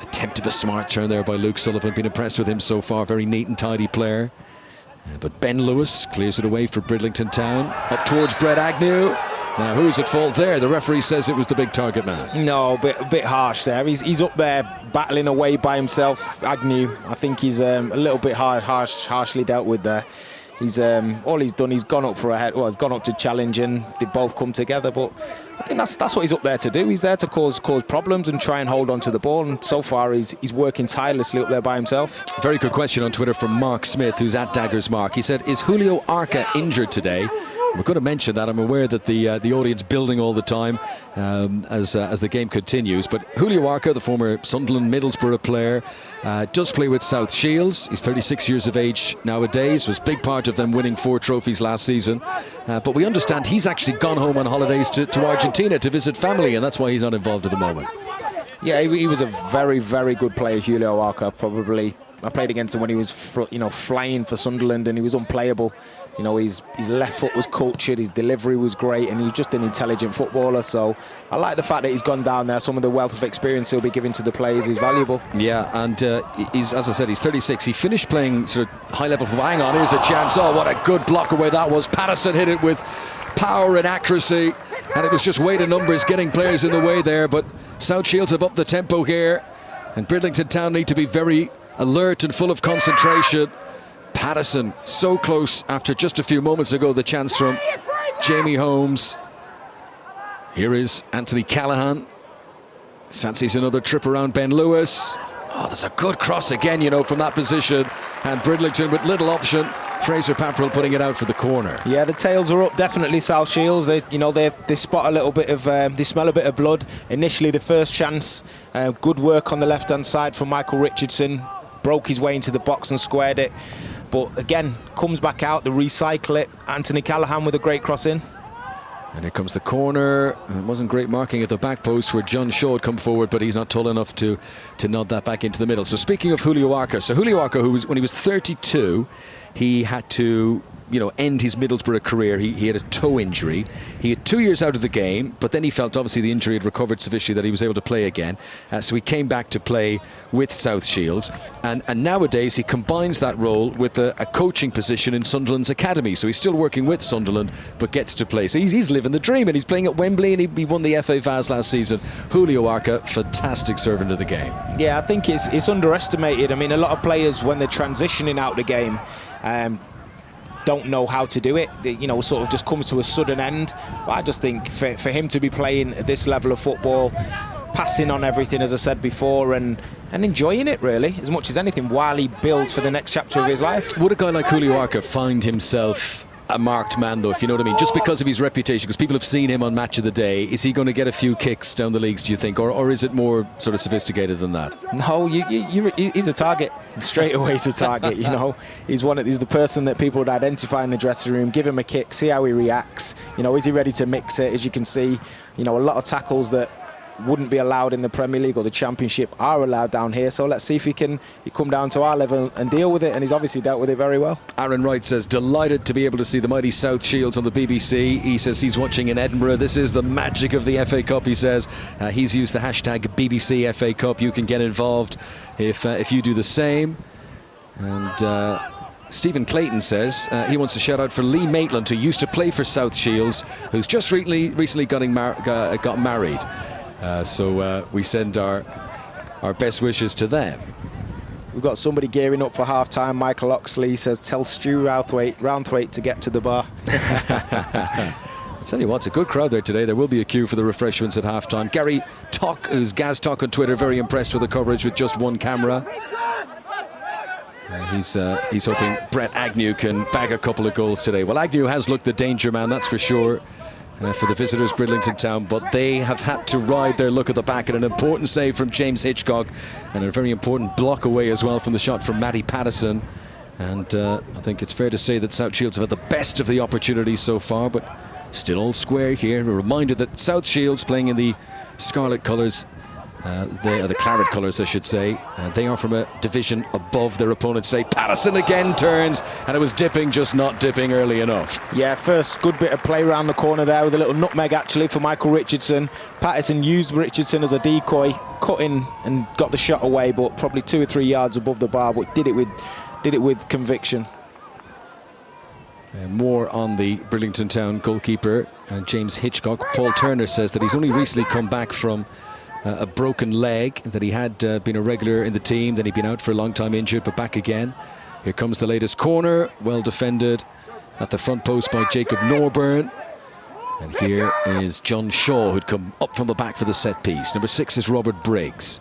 Attempt of a smart turn there by Luke Sullivan. Been impressed with him so far. Very neat and tidy player. But Ben Lewis clears it away for Bridlington Town. Up towards Brett Agnew. Now, who's at fault there? The referee says it was the big target man. No, a bit harsh there. He's up there battling away by himself. Agnew, I think he's a little bit harshly dealt with there. He's all he's done, he's gone up for a head. Well, he's gone up to challenge, and they both come together. But I think that's what he's up there to do. He's there to cause problems and try and hold on to the ball. And so far, he's working tirelessly up there by himself. Very good question on Twitter from Mark Smith, who's at Daggers Mark. He said, "Is Julio Arca injured today?" We're going to mention that. I'm aware that the audience building all the time as the game continues. But Julio Arca, the former Sunderland Middlesbrough player, does play with South Shields. He's 36 years of age nowadays. Was a big part of them winning 4 trophies last season. But we understand he's actually gone home on holidays to Argentina to visit family, and that's why he's not involved at the moment. Yeah, he was a very, very good player, Julio Arca. Probably I played against him when he was flying for Sunderland, and he was unplayable. His left foot was cultured, his delivery was great, and he was just an intelligent footballer. So I like the fact that he's gone down there. Some of the wealth of experience he'll be giving to the players is valuable. Yeah, and he's, as I said, he's 36. He finished playing sort of high-level football. Hang on, here's a chance. Oh, what a good block away that was. Patterson hit it with power and accuracy, and it was just weight of numbers getting players in the way there. But South Shields have upped the tempo here, and Bridlington Town need to be very alert and full of concentration. Patterson so close after just a few moments ago, the chance from Jamie Holmes. Here is Anthony Callaghan. Fancies another trip around Ben Lewis. Oh, that's a good cross again, from that position. And Bridlington with little option. Fraser Pamperl putting it out for the corner. Yeah, the tails are up, definitely South Shields. They spot a little bit of, they smell a bit of blood. Initially, the first chance, good work on the left-hand side from Michael Richardson. Broke his way into the box and squared it. But again, comes back out, they recycle it. Anthony Callaghan with a great cross in. And here comes the corner. It wasn't great marking at the back post where John Shaw had come forward, but he's not tall enough to nod that back into the middle. So speaking of Julio Arca, Julio Arca, when he was 32, he had to end his Middlesbrough career. He had a toe injury. He had 2 years out of the game, but then he felt obviously the injury had recovered sufficiently that he was able to play again. So he came back to play with South Shields. And nowadays he combines that role with a coaching position in Sunderland's academy. So he's still working with Sunderland, but gets to play. So he's living the dream, and he's playing at Wembley, and he won the FA Vase last season. Julio Arca, fantastic servant of the game. Yeah, I think it's underestimated. I mean, a lot of players, when they're transitioning out the game, don't know how to do it. Sort of just comes to a sudden end. But I just think for him to be playing at this level of football, passing on everything, as I said before, and enjoying it really as much as anything while he builds for the next chapter of his life. Would a guy like Julio Arca find himself a marked man, though, if you know what I mean, just because of his reputation, because people have seen him on Match of the Day? Is he going to get a few kicks down the leagues, do you think, or is it more sort of sophisticated than that? No, he's a target. Straight away he's a target. He's the person that people would identify in the dressing room, give him a kick, see how he reacts. Is he ready to mix it? As you can see, a lot of tackles that wouldn't be allowed in the Premier League or the Championship are allowed down here. So let's see if he come down to our level and deal with it, and he's obviously dealt with it very well. Aaron Wright says, delighted to be able to see the mighty South Shields on the BBC. He says he's watching in Edinburgh. This is the magic of the FA Cup, he says. He's used the hashtag BBC FA Cup. You can get involved if you do the same. And Stephen Clayton says he wants to shout out for Lee Maitland, who used to play for South Shields, who's just recently got married. So we send our best wishes to them. We've got somebody gearing up for half-time. Michael Oxley says, tell Stu Roundthwaite to get to the bar. I'll tell you what, it's a good crowd there today. There will be a queue for the refreshments at half-time. Gary Tock, who's Gaz Tock on Twitter, very impressed with the coverage with just one camera. He's hoping Brett Agnew can bag a couple of goals today. Well, Agnew has looked the danger man, that's for sure, for the visitors, Bridlington Town, but they have had to ride their luck at the back, and an important save from James Hitchcock, and a very important block away as well from the shot from Matty Patterson. And I think it's fair to say that South Shields have had the best of the opportunities so far, but still all square here. A reminder that South Shields, playing in the scarlet colours, the claret colours I should say, they are from a division above their opponents today. Patterson again turns, and it was dipping, just not dipping early enough. Yeah, first good bit of play around the corner there with a little nutmeg actually for Michael Richardson. Patterson used Richardson as a decoy, cut in and got the shot away, but probably 2 or 3 yards above the bar, but did it with conviction. More on the Bridlington Town goalkeeper, James Hitchcock. Paul Turner says that he's only recently come back from a broken leg, that he had been a regular in the team, then he'd been out for a long time injured, but back again. Here comes the latest corner, well defended at the front post by Jacob Norburn. And here is John Shaw, who'd come up from the back for the set piece. Number 6 is Robert Briggs.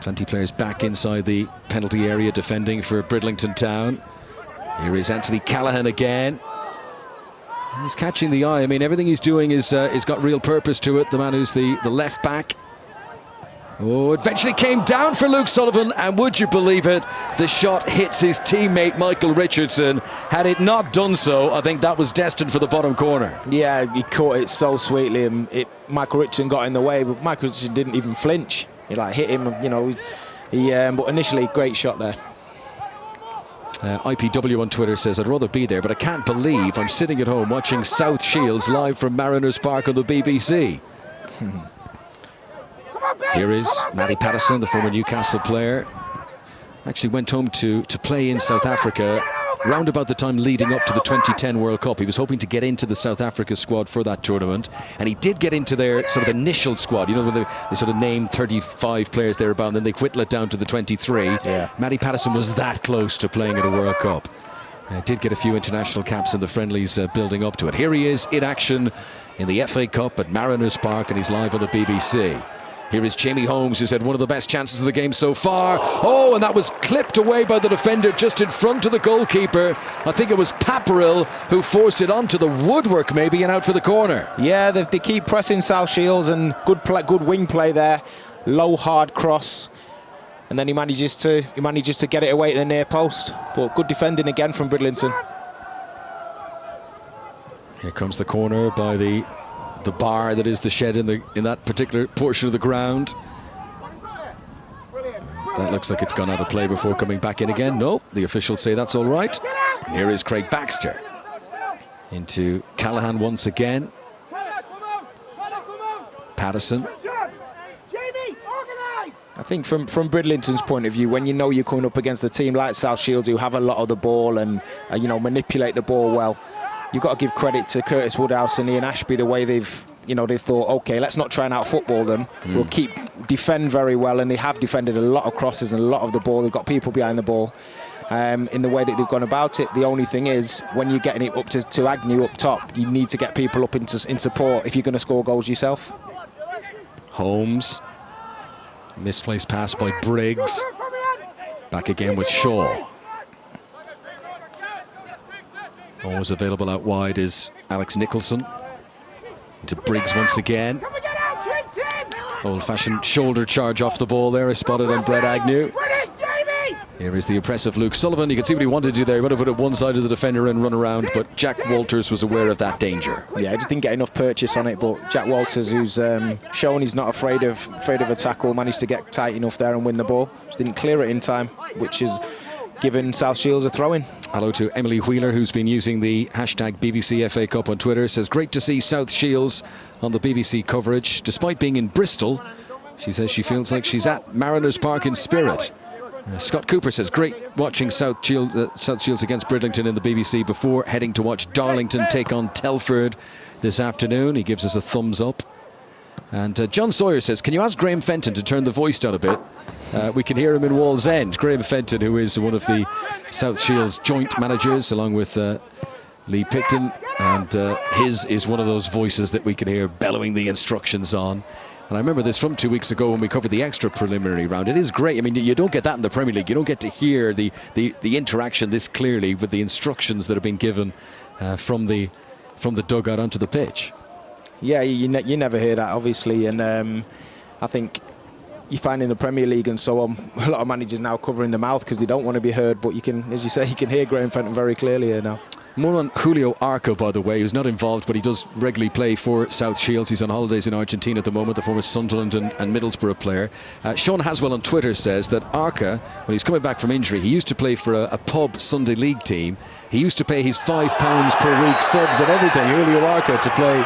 Plenty of players back inside the penalty area defending for Bridlington Town. Here is Anthony Callaghan again. He's catching the eye. I mean, everything he's doing is got real purpose to it. The man who's the left back. Oh, eventually came down for Luke Sullivan, and would you believe it, the shot hits his teammate Michael Richardson. Had it not done so, I think that was destined for the bottom corner. Yeah, he caught it so sweetly, and Michael Richardson got in the way, but Michael Richardson didn't even flinch. He hit him, you know. But initially, great shot there. IPW on Twitter says, I'd rather be there, but I can't believe I'm sitting at home watching South Shields live from Mariners Park on the BBC. Here is Matty Patterson, the former Newcastle player. Actually went home to play in South Africa round about the time leading up to the 2010 World Cup. He was hoping to get into the South Africa squad for that tournament, and he did get into their sort of initial squad. You know, when they sort of named 35 players thereabout, and then they whittle it down to the 23. Yeah. Matty Patterson was that close to playing at a World Cup. Did get a few international caps in the friendlies building up to it. Here he is in action in the FA Cup at Mariners Park, and he's live on the BBC. Here is Jamie Holmes, who's had one of the best chances of the game so far. Oh, and that was clipped away by the defender just in front of the goalkeeper. I think it was Paparill who forced it onto the woodwork maybe and out for the corner. Yeah, they keep pressing South Shields, and good wing play there. Low, hard cross. And then he manages to get it away to the near post. But good defending again from Bridlington. Here comes the corner by the bar that is the shed in that particular portion of the ground. That looks like it's gone out of play before coming back in again. No, the officials say that's all right. And here is Craig Baxter into Callaghan once again. Patterson. I think from Bridlington's point of view, when you know you're coming up against a team like South Shields who have a lot of the ball and manipulate the ball well, you've got to give credit to Curtis Woodhouse and Ian Ashby, the way they've thought, okay, let's not try and out-football them. We'll defend very well, and they have defended a lot of crosses and a lot of the ball. They've got people behind the ball in the way that they've gone about it. The only thing is, when you're getting it up to Agnew up top, you need to get people up in support if you're going to score goals yourself. Holmes. Misplaced pass by Briggs. Back again with Shaw. Always available out wide is Alex Nicholson. Into Briggs once again. Old-fashioned shoulder charge off the ball there, is spotted on Brett Agnew. Here is the impressive Luke Sullivan. You can see what he wanted to do there. He wanted to put it one side of the defender and run around, but Jack Walters was aware of that danger. Yeah, I just didn't get enough purchase on it, but Jack Walters, who's shown he's not afraid of a tackle, managed to get tight enough there and win the ball. Just didn't clear it in time, which is giving South Shields a throw-in. Hello to Emily Wheeler, who's been using the hashtag BBC FA Cup on Twitter. Says, great to see South Shields on the BBC coverage. Despite being in Bristol, she says she feels like she's at Mariners Park in spirit. Scott Cooper says, great watching South Shields against Bridlington in the BBC before heading to watch Darlington take on Telford this afternoon. He gives us a thumbs up. And John Sawyer says, can you ask Graham Fenton to turn the voice down a bit? We can hear him in Wallsend. Graham Fenton, who is one of the South Shields joint managers, along with Lee Picton, and his is one of those voices that we can hear bellowing the instructions on. And I remember this from 2 weeks ago when we covered the extra preliminary round. It is great. I mean, you don't get that in the Premier League. You don't get to hear the interaction this clearly with the instructions that have been given from the dugout onto the pitch. Yeah, you never hear that, obviously, and I think you find in the Premier League and so on, a lot of managers now covering their mouth because they don't want to be heard, but you can, as you say, you can hear Graham Fenton very clearly here now. More on Julio Arca, by the way, who's not involved, but he does regularly play for South Shields. He's on holidays in Argentina at the moment, the former Sunderland and Middlesbrough player. Sean Haswell on Twitter says that Arca, when he's coming back from injury, he used to play for a pub Sunday League team. He used to pay his £5 per week subs and everything, Julio Arca, to play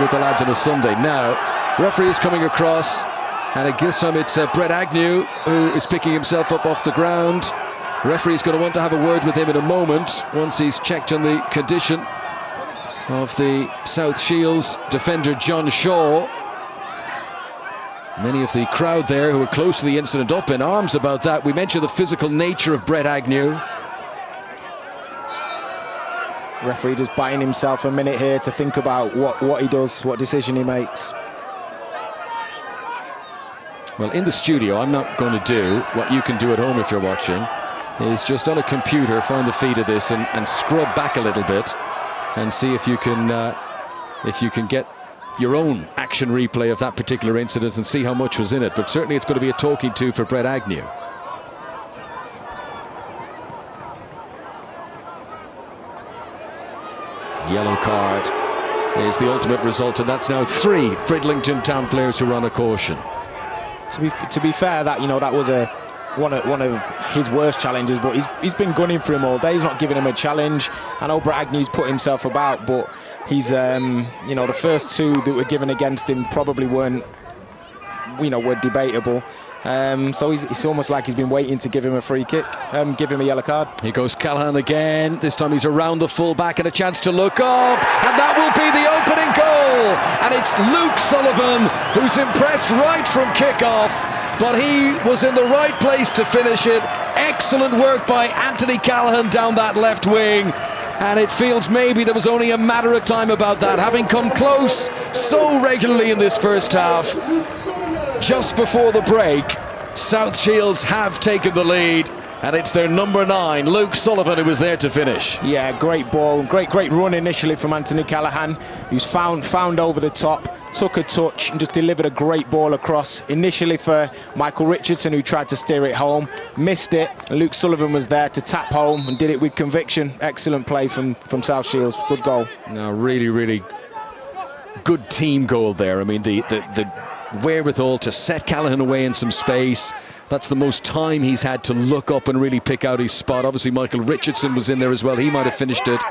with the lads on a Sunday. Now, referee is coming across, and this time it's Brett Agnew who is picking himself up off the ground. Referee's going to want to have a word with him in a moment once he's checked on the condition of the South Shields defender John Shaw. Many of the crowd there who are close to the incident up in arms about that. We mentioned the physical nature of Brett Agnew. Referee just buying himself a minute here to think about what he does, what decision he makes. Well, in the studio, I'm not going to do what you can do at home if you're watching, is just on a computer find the feed of this and scrub back a little bit and see if you can get your own action replay of that particular incident and see how much was in it. But certainly it's going to be a talking to for Brett Agnew. Yellow card is the ultimate result, and that's now 3 Bridlington Town players who are on a caution. To be fair, that that was one of his worst challenges, but he's been gunning for him all day. He's not giving him a challenge. I know Brett Agnew's put himself about, but he's the first 2 that were given against him probably weren't were debatable. So it's almost like he's been waiting to give him a free kick, give him a yellow card. Here goes Callahan again. This time he's around the full-back and a chance to look up, and that will be the opening goal. And it's Luke Sullivan who's impressed right from kick-off, but he was in the right place to finish it. Excellent work by Anthony Callahan down that left wing. And it feels maybe there was only a matter of time about that, having come close so regularly in this first half. Just before the break, South Shields have taken the lead, and it's their number 9, Luke Sullivan, who was there to finish. Yeah, great ball, great run initially from Anthony Callahan, who's found over the top, took a touch and just delivered a great ball across. Initially for Michael Richardson, who tried to steer it home, missed it. Luke Sullivan was there to tap home and did it with conviction. Excellent play from South Shields, good goal. No, really good team goal there. I mean, the wherewithal to set Callahan away in some space. That's the most time he's had to look up and really pick out his spot. Obviously Michael Richardson was in there as well. He might have finished it,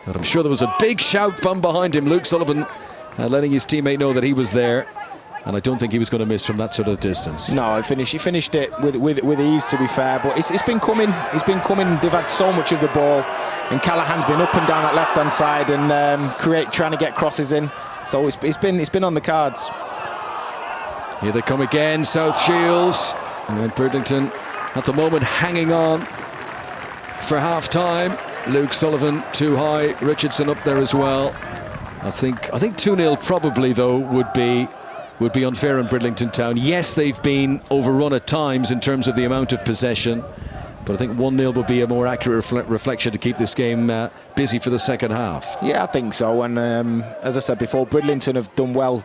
but I'm sure there was a big shout from behind him. Luke Sullivan letting his teammate know that he was there, and I don't think he was going to miss from that sort of distance. No, he finished it with ease, to be fair, but it's been coming. They've had so much of the ball, and Callahan's been up and down that left hand side and trying to get crosses in, so it's been on the cards. Here they come again, South Shields, and Bridlington at the moment hanging on for half-time. Luke Sullivan too high, Richardson up there as well. I think 2-0 probably, though, would be unfair in Bridlington Town. Yes, they've been overrun at times in terms of the amount of possession, but I think 1-0 would be a more accurate reflection to keep this game busy for the second half. Yeah, I think so, and as I said before, Bridlington have done well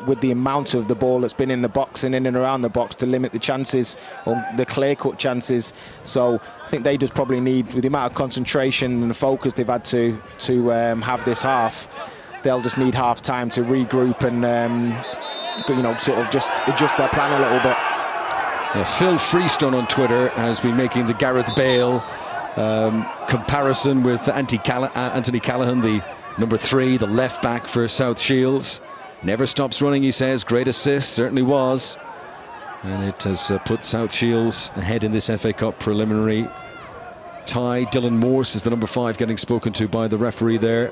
with the amount of the ball that's been in the box and in and around the box to limit the chances, or the clear-cut chances. So I think they just probably need, with the amount of concentration and the focus they've had to have this half, they'll just need half time to regroup and sort of just adjust their plan a little bit. Yeah, Phil Freestone on Twitter has been making the Gareth Bale comparison with Anthony Callahan, the number 3, the left back for South Shields. Never stops running, he says. Great assist, certainly was. And it has put South Shields ahead in this FA Cup preliminary tie. Dylan Morse is the number 5 getting spoken to by the referee there.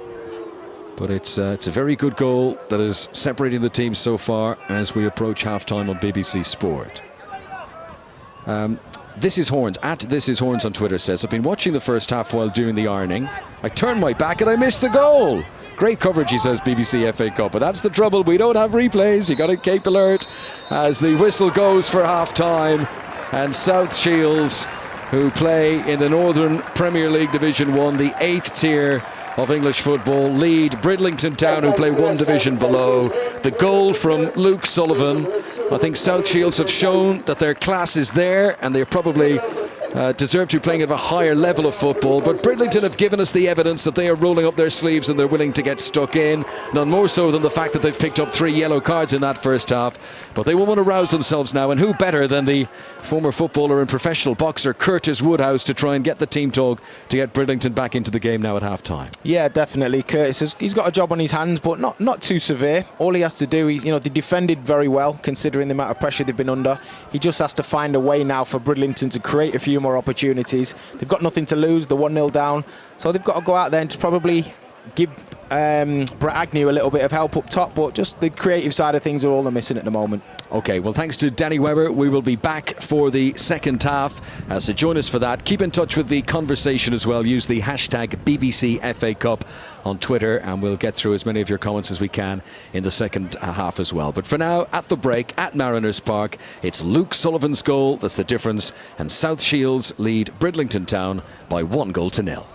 But it's a very good goal that is separating the teams so far as we approach half-time on BBC Sport. This is Horns, at This is Horns on Twitter says, I've been watching the first half while doing the ironing. I turned my back and I missed the goal. Great coverage, he says, BBC FA Cup. But that's the trouble, we don't have replays. You got to keep alert as the whistle goes for half-time. And South Shields, who play in the Northern Premier League Division 1, the 8th tier of English football, lead Bridlington Town, who play one division below. The goal from Luke Sullivan. I think South Shields have shown that their class is there, and they're probably deserve to be playing at a higher level of football. But Bridlington have given us the evidence that they are rolling up their sleeves and they're willing to get stuck in. None more so than the fact that they've picked up 3 yellow cards in that first half. But they will want to rouse themselves now, and who better than the former footballer and professional boxer Curtis Woodhouse to try and get the team talk to get Bridlington back into the game now at half-time. Yeah, definitely. Curtis, he's got a job on his hands, but not too severe. All he has to do is, they defended very well considering the amount of pressure they've been under. He just has to find a way now for Bridlington to create a few more opportunities. They've got nothing to lose. They're 1-0 down, so they've got to go out there and just probably give Brett Agnew a little bit of help up top, but just the creative side of things are all they're missing at the moment. Okay, well, thanks to Danny Webber. We will be back for the second half, so join us for that. Keep in touch with the conversation as well. Use the hashtag BBC FA Cup on Twitter, and we'll get through as many of your comments as we can in the second half as well. But for now, at the break at Mariners Park, it's Luke Sullivan's goal that's the difference, and South Shields lead Bridlington Town by 1-0.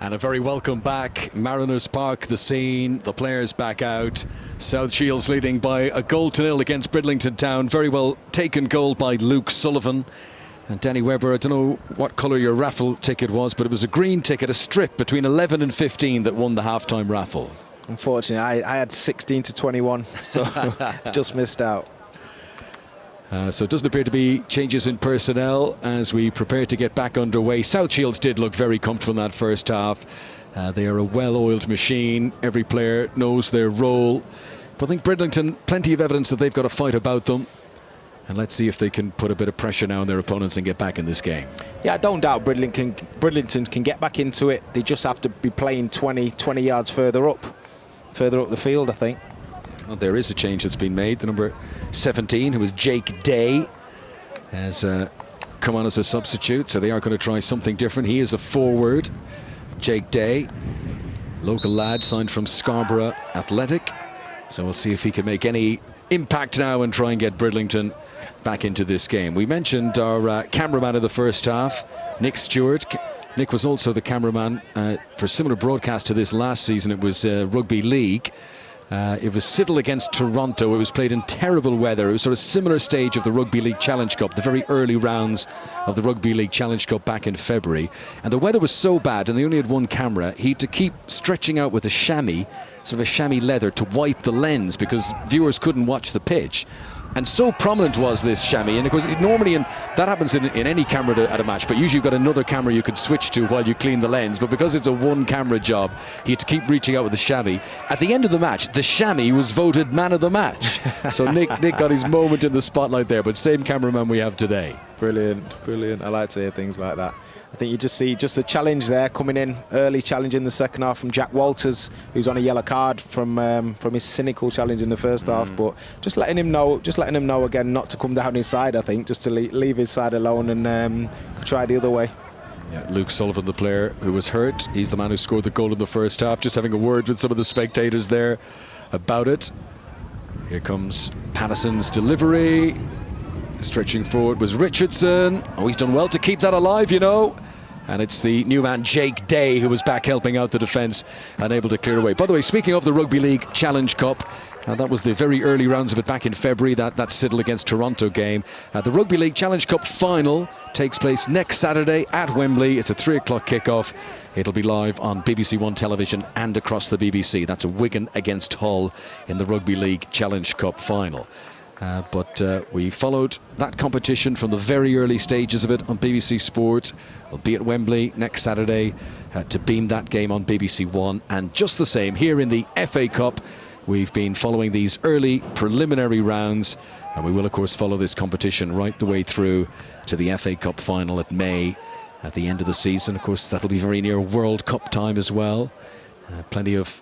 And a very welcome back. Mariners Park, the scene, the players back out. South Shields leading by 1-0 against Bridlington Town. Very well taken goal by Luke Sullivan. And Danny Webber, I don't know what colour your raffle ticket was, but it was a green ticket, a strip between 11 and 15 that won the half-time raffle. Unfortunately, I had 16 to 21, so just missed out. So it doesn't appear to be changes in personnel as we prepare to get back underway. South Shields did look very comfortable in that first half. They are a well-oiled machine. Every player knows their role. But I think Bridlington, plenty of evidence that they've got a fight about them. And let's see if they can put a bit of pressure now on their opponents and get back in this game. Yeah, I don't doubt Bridlington can get back into it. They just have to be playing 20 yards further up the field, I think. Well, there is a change that's been made. The number 17, who was Jake Day, has come on as a substitute, so they are going to try something different. He is a forward. Jake Day, local lad, signed from Scarborough Athletic. So we'll see if he can make any impact now and try and get Bridlington back into this game. We mentioned our cameraman of the first half, Nick Stewart. Nick was also the cameraman for a similar broadcast to this last season. It was Rugby League. It was Siddle against Toronto. It was played in terrible weather. It was sort of similar stage of the Rugby League Challenge Cup, the very early rounds of the Rugby League Challenge Cup back in February. And the weather was so bad, and they only had one camera, he had to keep stretching out with a chamois, sort of a chamois leather, to wipe the lens because viewers couldn't watch the pitch. And so prominent was this chamois, and of course normally, and that happens in any camera at a match, but usually you've got another camera you could switch to while you clean the lens, but because it's a one camera job, he had to keep reaching out with the chamois. At the end of the match, the chamois was voted man of the match. So Nick got his moment in the spotlight there, but same cameraman we have today. Brilliant. I like to hear things like that. I think you just see a challenge there coming in, early challenge in the second half from Jack Walters, who's on a yellow card from his cynical challenge in the first half. But just letting him know again not to come down his side. I think just to leave his side alone and try the other way. Yeah, Luke Sullivan, the player who was hurt, he's the man who scored the goal in the first half. Just having a word with some of the spectators there about it. Here comes Patterson's delivery. Stretching forward was Richardson. Oh, he's done well to keep that alive, you know. And it's the new man, Jake Day, who was back helping out the defence and able to clear away. By the way, speaking of the Rugby League Challenge Cup, that was the very early rounds of it back in February, that Siddle against Toronto game. The Rugby League Challenge Cup final takes place next Saturday at Wembley. It's a 3 o'clock kickoff. It'll be live on BBC One television and across the BBC. That's a Wigan against Hull in the Rugby League Challenge Cup final. But we followed that competition from the very early stages of it on BBC Sport. We'll be at Wembley next Saturday to beam that game on BBC One. And just the same, here in the FA Cup, we've been following these early preliminary rounds. And we will, of course, follow this competition right the way through to the FA Cup final at May at the end of the season. Of course, that'll be very near World Cup time as well. Plenty of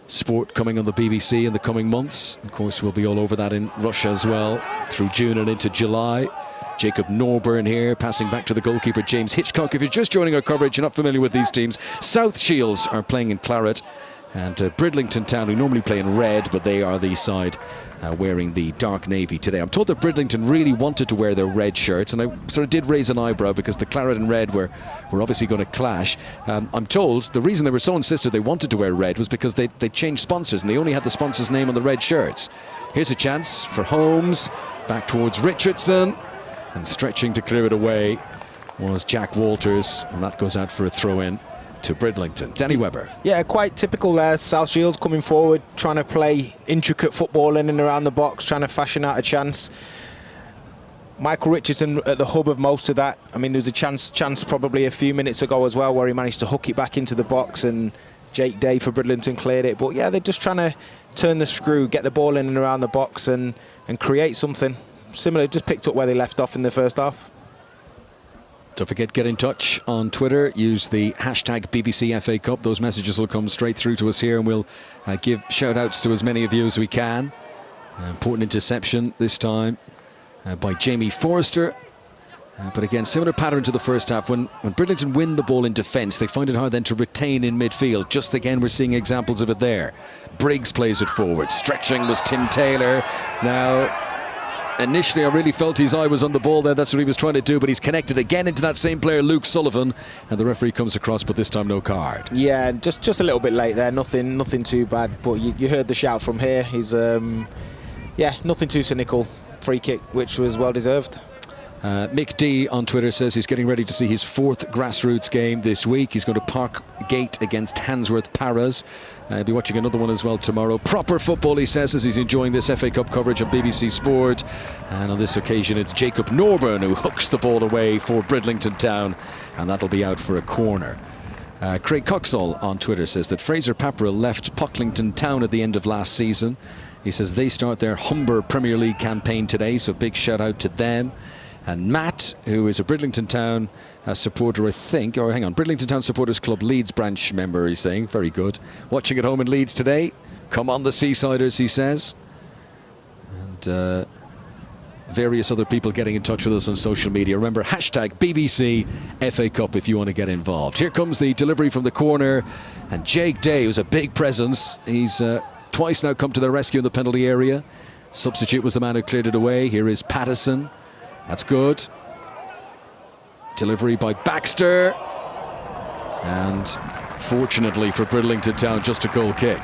sport coming on the BBC in the coming months. Of course, we'll be all over that in Russia as well through June and into July. Jacob Norburn here, passing back to the goalkeeper James Hitchcock. If you're just joining our coverage, you're not familiar with these teams, South Shields are playing in claret, and Bridlington Town, who normally play in red, but they are the side wearing the dark navy today. I'm told that Bridlington really wanted to wear their red shirts, and I sort of did raise an eyebrow because the claret and red were obviously going to clash. I'm told the reason they were so insistent they wanted to wear red was because they changed sponsors and they only had the sponsor's name on the red shirts. Here's a chance for Holmes, back towards Richardson, and stretching to clear it away was Jack Walters, and that goes out for a throw-in to Bridlington. Danny Webber. Yeah, quite typical there. South Shields coming forward, trying to play intricate football in and around the box, trying to fashion out a chance. Michael Richardson at the hub of most of that. I mean, there was a chance probably a few minutes ago as well where he managed to hook it back into the box, and Jake Day for Bridlington cleared it. But yeah, they're just trying to turn the screw, get the ball in and around the box and create something similar. Just picked up where they left off in the first half. Don't forget, get in touch on Twitter. Use the hashtag BBC FA Cup. Those messages will come straight through to us here, and we'll give shout-outs to as many of you as we can. Important interception this time by Jamie Forrester. But again, similar pattern to the first half. When Bridlington win the ball in defence, they find it hard then to retain in midfield. Just again, we're seeing examples of it there. Briggs plays it forward. Stretching was Tim Taylor. Now, Initially, I really felt his eye was on the ball there. That's what he was trying to do, but he's connected again into that same player, Luke Sullivan, and the referee comes across, but this time no card. Yeah, just a little bit late there. Nothing too bad, but you heard the shout from here. He's yeah, nothing too cynical. Free kick, which was well deserved. Mick D on Twitter says he's getting ready to see his 4th grassroots game this week. He's going to Park Gate against Handsworth Paras. He'll be watching another one as well tomorrow. Proper football, he says, as he's enjoying this FA Cup coverage on BBC Sport. And on this occasion, it's Jacob Norburn who hooks the ball away for Bridlington Town, and that'll be out for a corner. Craig Coxall on Twitter says that Fraser Papperell left Pocklington Town at the end of last season. He says they start their Humber Premier League campaign today, so big shout out to them. And Matt, who is a Bridlington Town supporter, I think, or hang on, Bridlington Town Supporters Club Leeds branch member, he's saying, very good. Watching at home in Leeds today. Come on the Seasiders, he says. And various other people getting in touch with us on social media. Remember, hashtag BBC FA Cup if you want to get involved. Here comes the delivery from the corner, and Jake Day, who's a big presence. He's twice now come to the rescue in the penalty area. Substitute was the man who cleared it away. Here is Pattison. That's good. Delivery by Baxter. And fortunately for Bridlington Town, just a goal kick.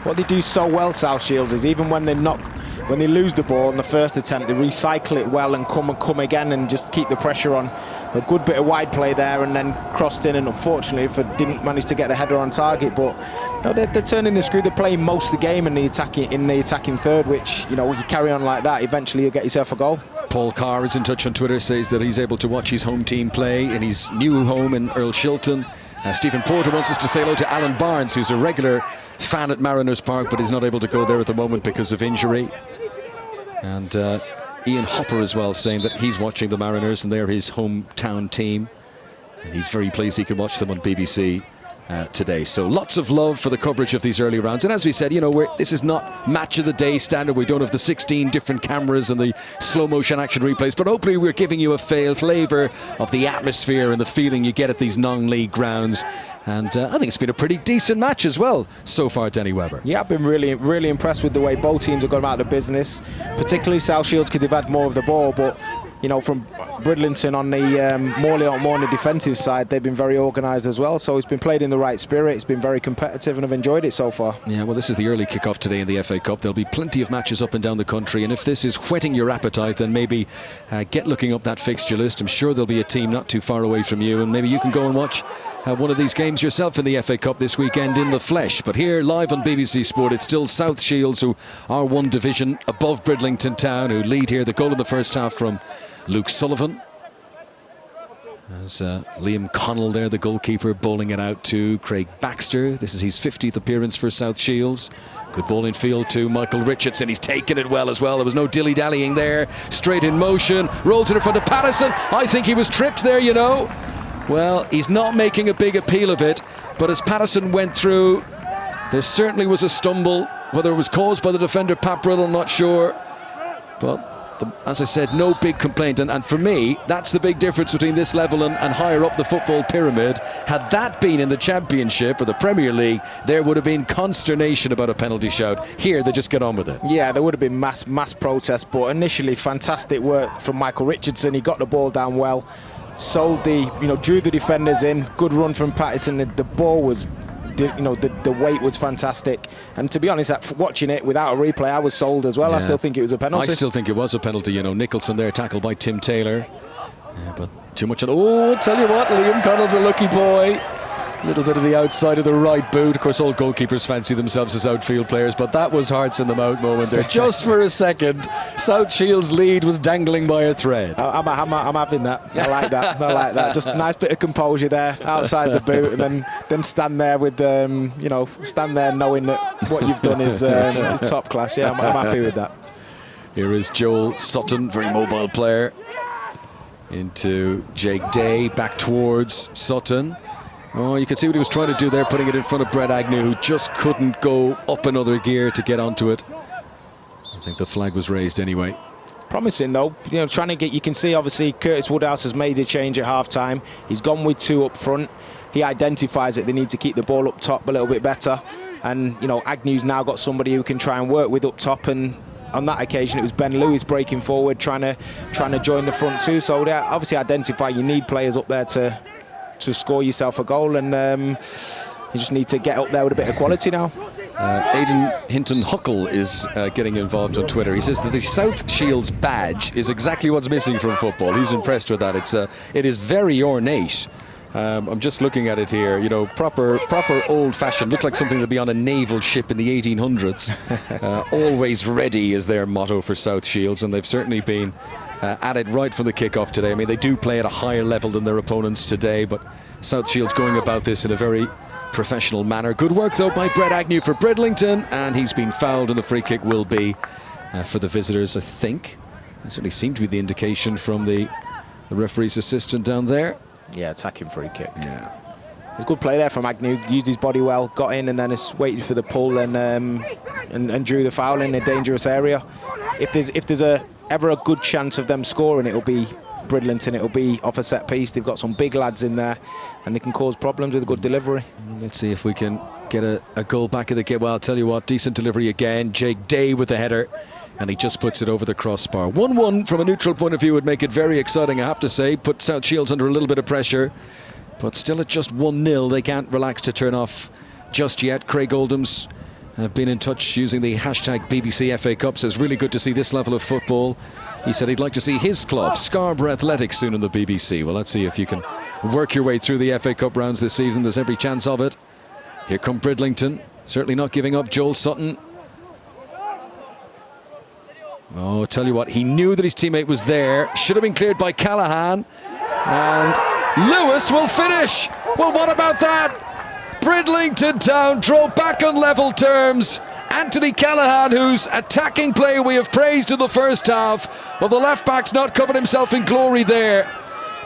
What they do so well, South Shields, is even when they lose the ball in the first attempt, they recycle it well and come again and just keep the pressure on. A good bit of wide play there and then crossed in, and unfortunately didn't manage to get a header on target. But you know, they're turning the screw. They're playing most of the game in the attacking third, which, you know, you carry on like that, eventually you'll get yourself a goal. Paul Carr is in touch on Twitter, says that he's able to watch his home team play in his new home in Earl Shilton. Stephen Porter wants us to say hello to Alan Barnes, who's a regular fan at Mariners Park, but he's not able to go there at the moment because of injury. And Ian Hopper as well, saying that he's watching the Mariners and they're his hometown team. And he's very pleased he can watch them on BBC today. So lots of love for the coverage of these early rounds. And as we said, you know, this is not match of the day standard. We don't have the 16 different cameras and the slow motion action replays, but hopefully we're giving you a flavour of the atmosphere and the feeling you get at these non-league grounds. And I think it's been a pretty decent match as well so far, Denny Webber. Yeah, I've been really impressed with the way both teams have gone about the business, particularly South Shields, because they've had more of the ball. But you know, from Bridlington on the more on the defensive side, they've been very organised as well. So it's been played in the right spirit. It's been very competitive, and I've enjoyed it so far. Yeah, well, this is the early kick-off today in the FA Cup. There'll be plenty of matches up and down the country, and if this is whetting your appetite, then maybe get looking up that fixture list. I'm sure there'll be a team not too far away from you, and maybe you can go and watch one of these games yourself in the FA Cup this weekend in the flesh. But here, live on BBC Sport, it's still South Shields, who are one division above Bridlington Town, who lead here. The goal in the first half from Luke Sullivan. As Liam Connell there, the goalkeeper, bowling it out to Craig Baxter. This is his 50th appearance for South Shields. Good ball in field to Michael Richardson. He's taken it well as well. There was no dilly-dallying there. Straight in motion. Rolls it in front of Pattison. I think he was tripped there, you know. Well, he's not making a big appeal of it, but as Pattison went through, there certainly was a stumble. Whether it was caused by the defender Papperell, I'm not sure. But as I said, no big complaint. And for me, that's the big difference between this level and higher up the football pyramid. Had that been in the Championship or the Premier League, there would have been consternation about a penalty shout. Here, they just get on with it. Yeah, there would have been mass protest, but initially, fantastic work from Michael Richardson. He got the ball down well. Sold drew the defenders in. Good run from Pattison. The ball was, the weight was fantastic. And to be honest, watching it without a replay, I was sold as well. Yeah. I still think it was a penalty. I still think it was a penalty. You know, Nicholson there tackled by Tim Taylor. But too much. Oh, tell you what, Liam Connell's a lucky boy. A little bit of the outside of the right boot. Of course, all goalkeepers fancy themselves as outfield players, but that was hearts in the mouth moment there. Just for a second, South Shields' lead was dangling by a thread. I'm having that. I like that. I like that. Just a nice bit of composure there outside the boot, and then stand there with stand there knowing that what you've done is top class. Yeah, I'm happy with that. Here is Joel Sutton, very mobile player, into Jake Day, back towards Sutton. Oh, you can see what he was trying to do there, putting it in front of Brett Agnew, who just couldn't go up another gear to get onto it. I think the flag was raised anyway. Promising though, trying to get. You can see obviously Curtis Woodhouse has made a change at half-time. He's gone with two up front. He identifies that they need to keep the ball up top a little bit better, and Agnew's now got somebody who can try and work with up top, and on that occasion, it was Ben Lewis breaking forward, trying to join the front two. So they obviously identify you need players up there to score yourself a goal, and you just need to get up there with a bit of quality now. Aidan Hinton-Huckle is getting involved on Twitter. He says that the South Shields badge is exactly what's missing from football. He's impressed with that. It is very ornate. I'm just looking at it here, you know, proper old-fashioned, looked like something that'd be on a naval ship in the 1800s. Always ready is their motto for South Shields, and they've certainly been at it right from the kickoff today. I mean, they do play at a higher level than their opponents today, but South Shields going about this in a very professional manner. Good work, though, by Brett Agnew for Bridlington, and he's been fouled, and the free kick will be for the visitors, I think. That certainly seemed to be the indication from the referee's assistant down there. Yeah, attacking free kick. Yeah. It's a good play there from Agnew. Used his body well, got in, and then it's waited for the pull and drew the foul in a dangerous area. If there's ever a good chance of them scoring, it'll be Bridlington. It'll be off a set piece. They've got some big lads in there, and they can cause problems with a good delivery. Let's see if we can get a goal back of the game. Well, I'll tell you what, decent delivery again. Jake Day with the header, and he just puts it over the crossbar. 1-1 from a neutral point of view would make it very exciting, I have to say. Put South Shields under a little bit of pressure, but still at just 1-0. They can't relax to turn off just yet. Craig Oldham's been in touch using the hashtag BBC FA Cup. Says really good to see this level of football. He said he'd like to see his club, Scarborough Athletic, soon on the BBC. Well, let's see if you can work your way through the FA Cup rounds this season. There's every chance of it. Here come Bridlington, certainly not giving up. Joel Sutton. Oh, tell you what, he knew that his teammate was there. Should have been cleared by Callahan. And Lewis will finish. Well, what about that? Bridlington Town draw back on level terms. Anthony Callahan, whose attacking play we have praised in the first half. Well, the left-back's not covered himself in glory there.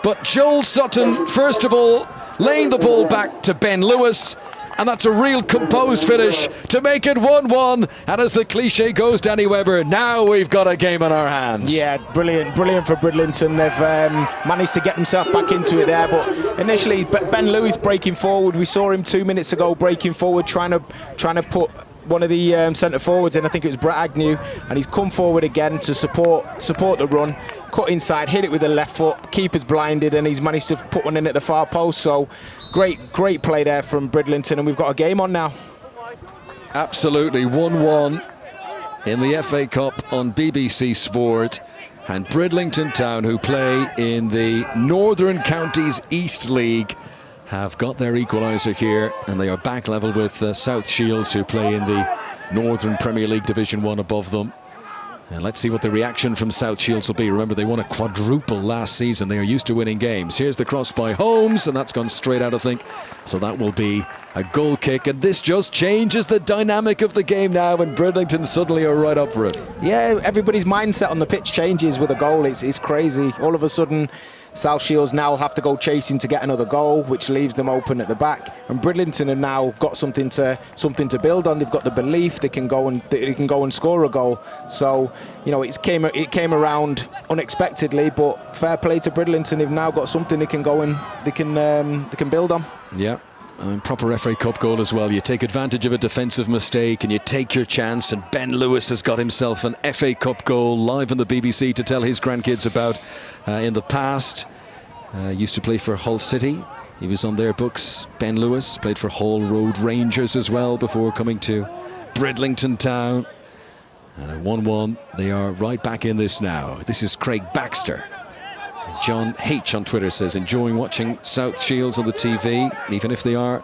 But Joel Sutton, first of all, laying the ball back to Ben Lewis. And that's a real composed finish to make it 1-1. And as the cliche goes, Danny Webber, now we've got a game on our hands. Yeah, brilliant for Bridlington. They've managed to get themselves back into it there. But initially, Ben Lewis breaking forward. We saw him 2 minutes ago breaking forward, trying to put one of the centre forwards in. I think it was Brett Agnew, and he's come forward again to support the run. Cut inside, hit it with the left foot. Keeper's blinded, and he's managed to put one in at the far post. So great play there from Bridlington, and we've got a game on now. Absolutely, 1-1 in the FA Cup on BBC Sport. And Bridlington Town, who play in the Northern Counties East League, have got their equaliser here, and they are back level with South Shields, who play in the Northern Premier League Division 1 above them. And let's see what the reaction from South Shields will be. Remember, they won a quadruple last season. They are used to winning games. Here's the cross by Holmes, and that's gone straight out, I think. So that will be a goal kick, and this just changes the dynamic of the game now, and Bridlington suddenly are right up for it. Yeah, everybody's mindset on the pitch changes with a goal. It's crazy. All of a sudden, South Shields now have to go chasing to get another goal, which leaves them open at the back. And Bridlington have now got something to build on. They've got the belief they can go and score a goal. So, you know, it came around unexpectedly, but fair play to Bridlington. They've now got something they can go and they can build on. Yeah. Proper FA Cup goal as well. You take advantage of a defensive mistake and you take your chance, and Ben Lewis has got himself an FA Cup goal live on the BBC to tell his grandkids about in the past. Used to play for Hull City. He was on their books. Ben Lewis played for Hall Road Rangers as well before coming to Bridlington Town. And at 1-1, they are right back in this now. This is Craig Baxter. John H on Twitter says, enjoying watching South Shields on the TV, even if they are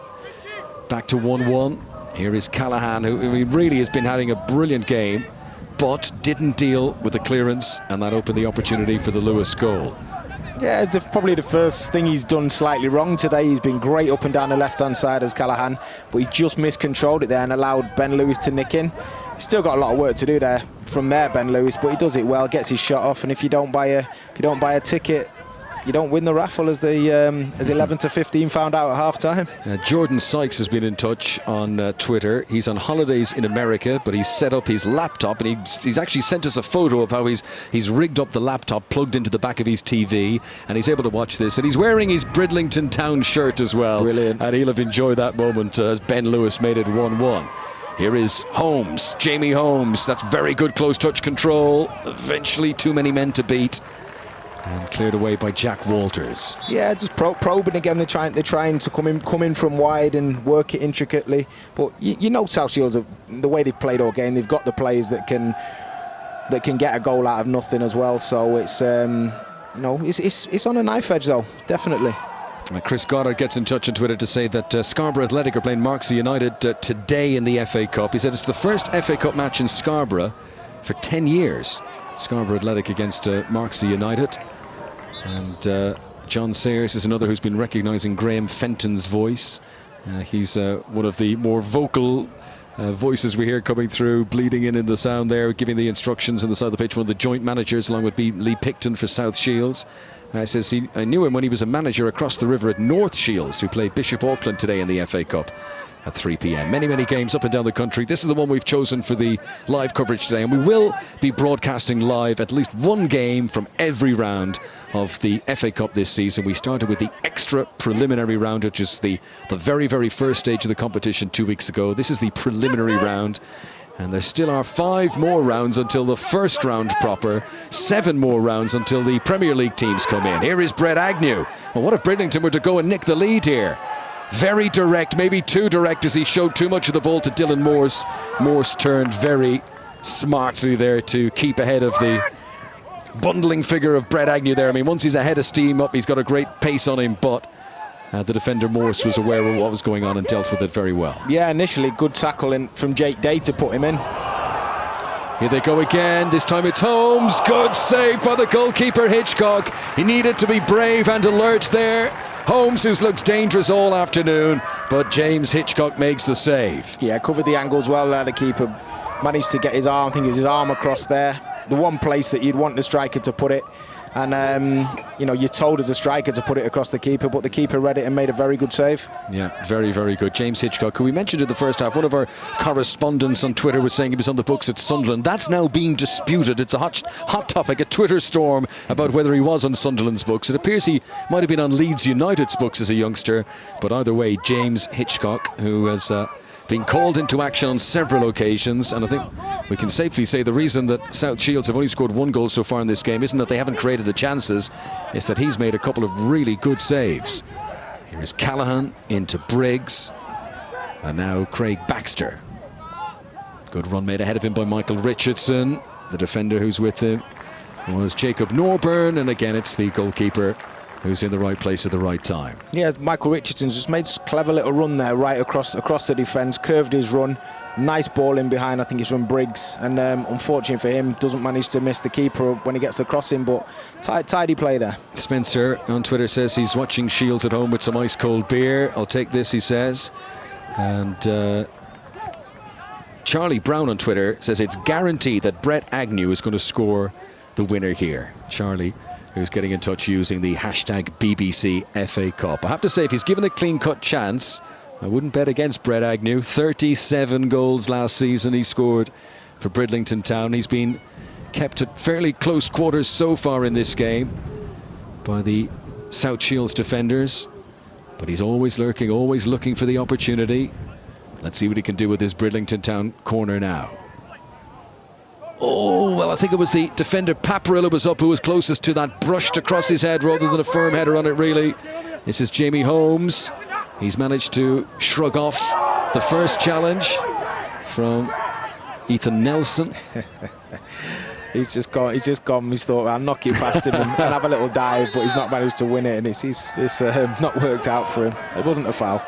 back to 1-1. Here is Callahan, who really has been having a brilliant game, but didn't deal with the clearance, and that opened the opportunity for the Lewis goal. Yeah, probably the first thing he's done slightly wrong today. He's been great up and down the left-hand side as Callahan, but he just miscontrolled it there and allowed Ben Lewis to nick in. He's still got a lot of work to do there from there, Ben Lewis, but he does it well, gets his shot off, and if you don't buy a ticket, you don't win the raffle, as 11 to 15 found out at half-time. Jordan Sykes has been in touch on Twitter. He's on holidays in America, but he's set up his laptop, and he's actually sent us a photo of how he's rigged up the laptop, plugged into the back of his TV, and he's able to watch this. And he's wearing his Bridlington Town shirt as well. Brilliant. And he'll have enjoyed that moment as Ben Lewis made it 1-1. Here is Holmes, Jamie Holmes. That's very good close touch control. Eventually too many men to beat. And cleared away by Jack Walters. Yeah, just probing again. They're trying to come in from wide and work it intricately. But you know, South Shields, the way they've played all game, they've got the players that can get a goal out of nothing as well. So it's you know, it's on a knife edge though, definitely. Chris Goddard gets in touch on Twitter to say that Scarborough Athletic are playing Marksy United today in the FA Cup. He said it's the first FA Cup match in Scarborough for 10 years. Scarborough Athletic against Marksy United. And John Sayers is another who's been recognising Graham Fenton's voice. He's one of the more vocal voices we hear coming through, bleeding in the sound there, giving the instructions on the side of the pitch. One of the joint managers, along with Lee Picton for South Shields. Says I knew him when he was a manager across the river at North Shields, who played Bishop Auckland today in the FA Cup at 3 p.m. Many games up and down the country. This is the one we've chosen for the live coverage today, and we will be broadcasting live at least one game from every round of the FA Cup this season. We started with the extra preliminary round, which is the very first stage of the competition 2 weeks ago. This is the preliminary round, and there still are 5 more rounds until the first round proper, 7 more rounds until the Premier League teams come in. Here is Brett Agnew. Well, what if Bridlington were to go and nick the lead here? Very direct, maybe too direct, as he showed too much of the ball to Dylan Morse. Morse turned very smartly there to keep ahead of the bundling figure of Brett Agnew there. I mean, once he's ahead of steam up, he's got a great pace on him, but the defender Morse was aware of what was going on and dealt with it very well. Yeah, initially good tackle from Jake Day to put him in. Here they go again. This time it's Holmes. Good save by the goalkeeper Hitchcock. He needed to be brave and alert there. Holmes, who looks dangerous all afternoon, but James Hitchcock makes the save. Yeah, covered the angles well there. The keeper managed to get his arm, I think it was his arm across there. The one place that you'd want the striker to put it. And, you know, you're told as a striker to put it across the keeper, but the keeper read it and made a very good save. Yeah, very good. James Hitchcock, who we mentioned in the first half, one of our correspondents on Twitter was saying he was on the books at Sunderland. That's now being disputed. It's a hot topic, a Twitter storm about whether he was on Sunderland's books. It appears he might have been on Leeds United's books as a youngster, but either way, James Hitchcock, who has been called into action on several occasions, and I think we can safely say the reason that South Shields have only scored 1 goal so far in this game isn't that they haven't created the chances, it's that he's made a couple of really good saves. Here is Callahan into Briggs, and now Craig Baxter. Good run made ahead of him by Michael Richardson. The defender who's with him was Jacob Norburn, and again it's the goalkeeper who's in the right place at the right time. Yeah, Michael Richardson's just made a clever little run there, right across the defence, curved his run. Nice ball in behind, I think it's from Briggs, and unfortunately for him, doesn't manage to miss the keeper when he gets the crossing, but tidy play there. Spencer on Twitter says he's watching Shields at home with some ice cold beer. I'll take this, he says. And Charlie Brown on Twitter says it's guaranteed that Brett Agnew is going to score the winner here. Charlie, who's getting in touch using the hashtag BBC FA Cup. I have to say, if he's given a clean-cut chance, I wouldn't bet against Brett Agnew. 37 goals last season he scored for Bridlington Town. He's been kept at fairly close quarters so far in this game by the South Shields defenders, but he's always lurking, always looking for the opportunity. Let's see what he can do with his Bridlington Town corner now. Oh, well, I think it was the defender Paparilla was up who was closest to that, brushed across his head rather than a firm header on it, really. This is Jamie Holmes. He's managed to shrug off the first challenge from Ethan Nelson. He's just gone. He's thought, I'll knock it past him and have a little dive, but he's not managed to win it, and it's not worked out for him. It wasn't a foul.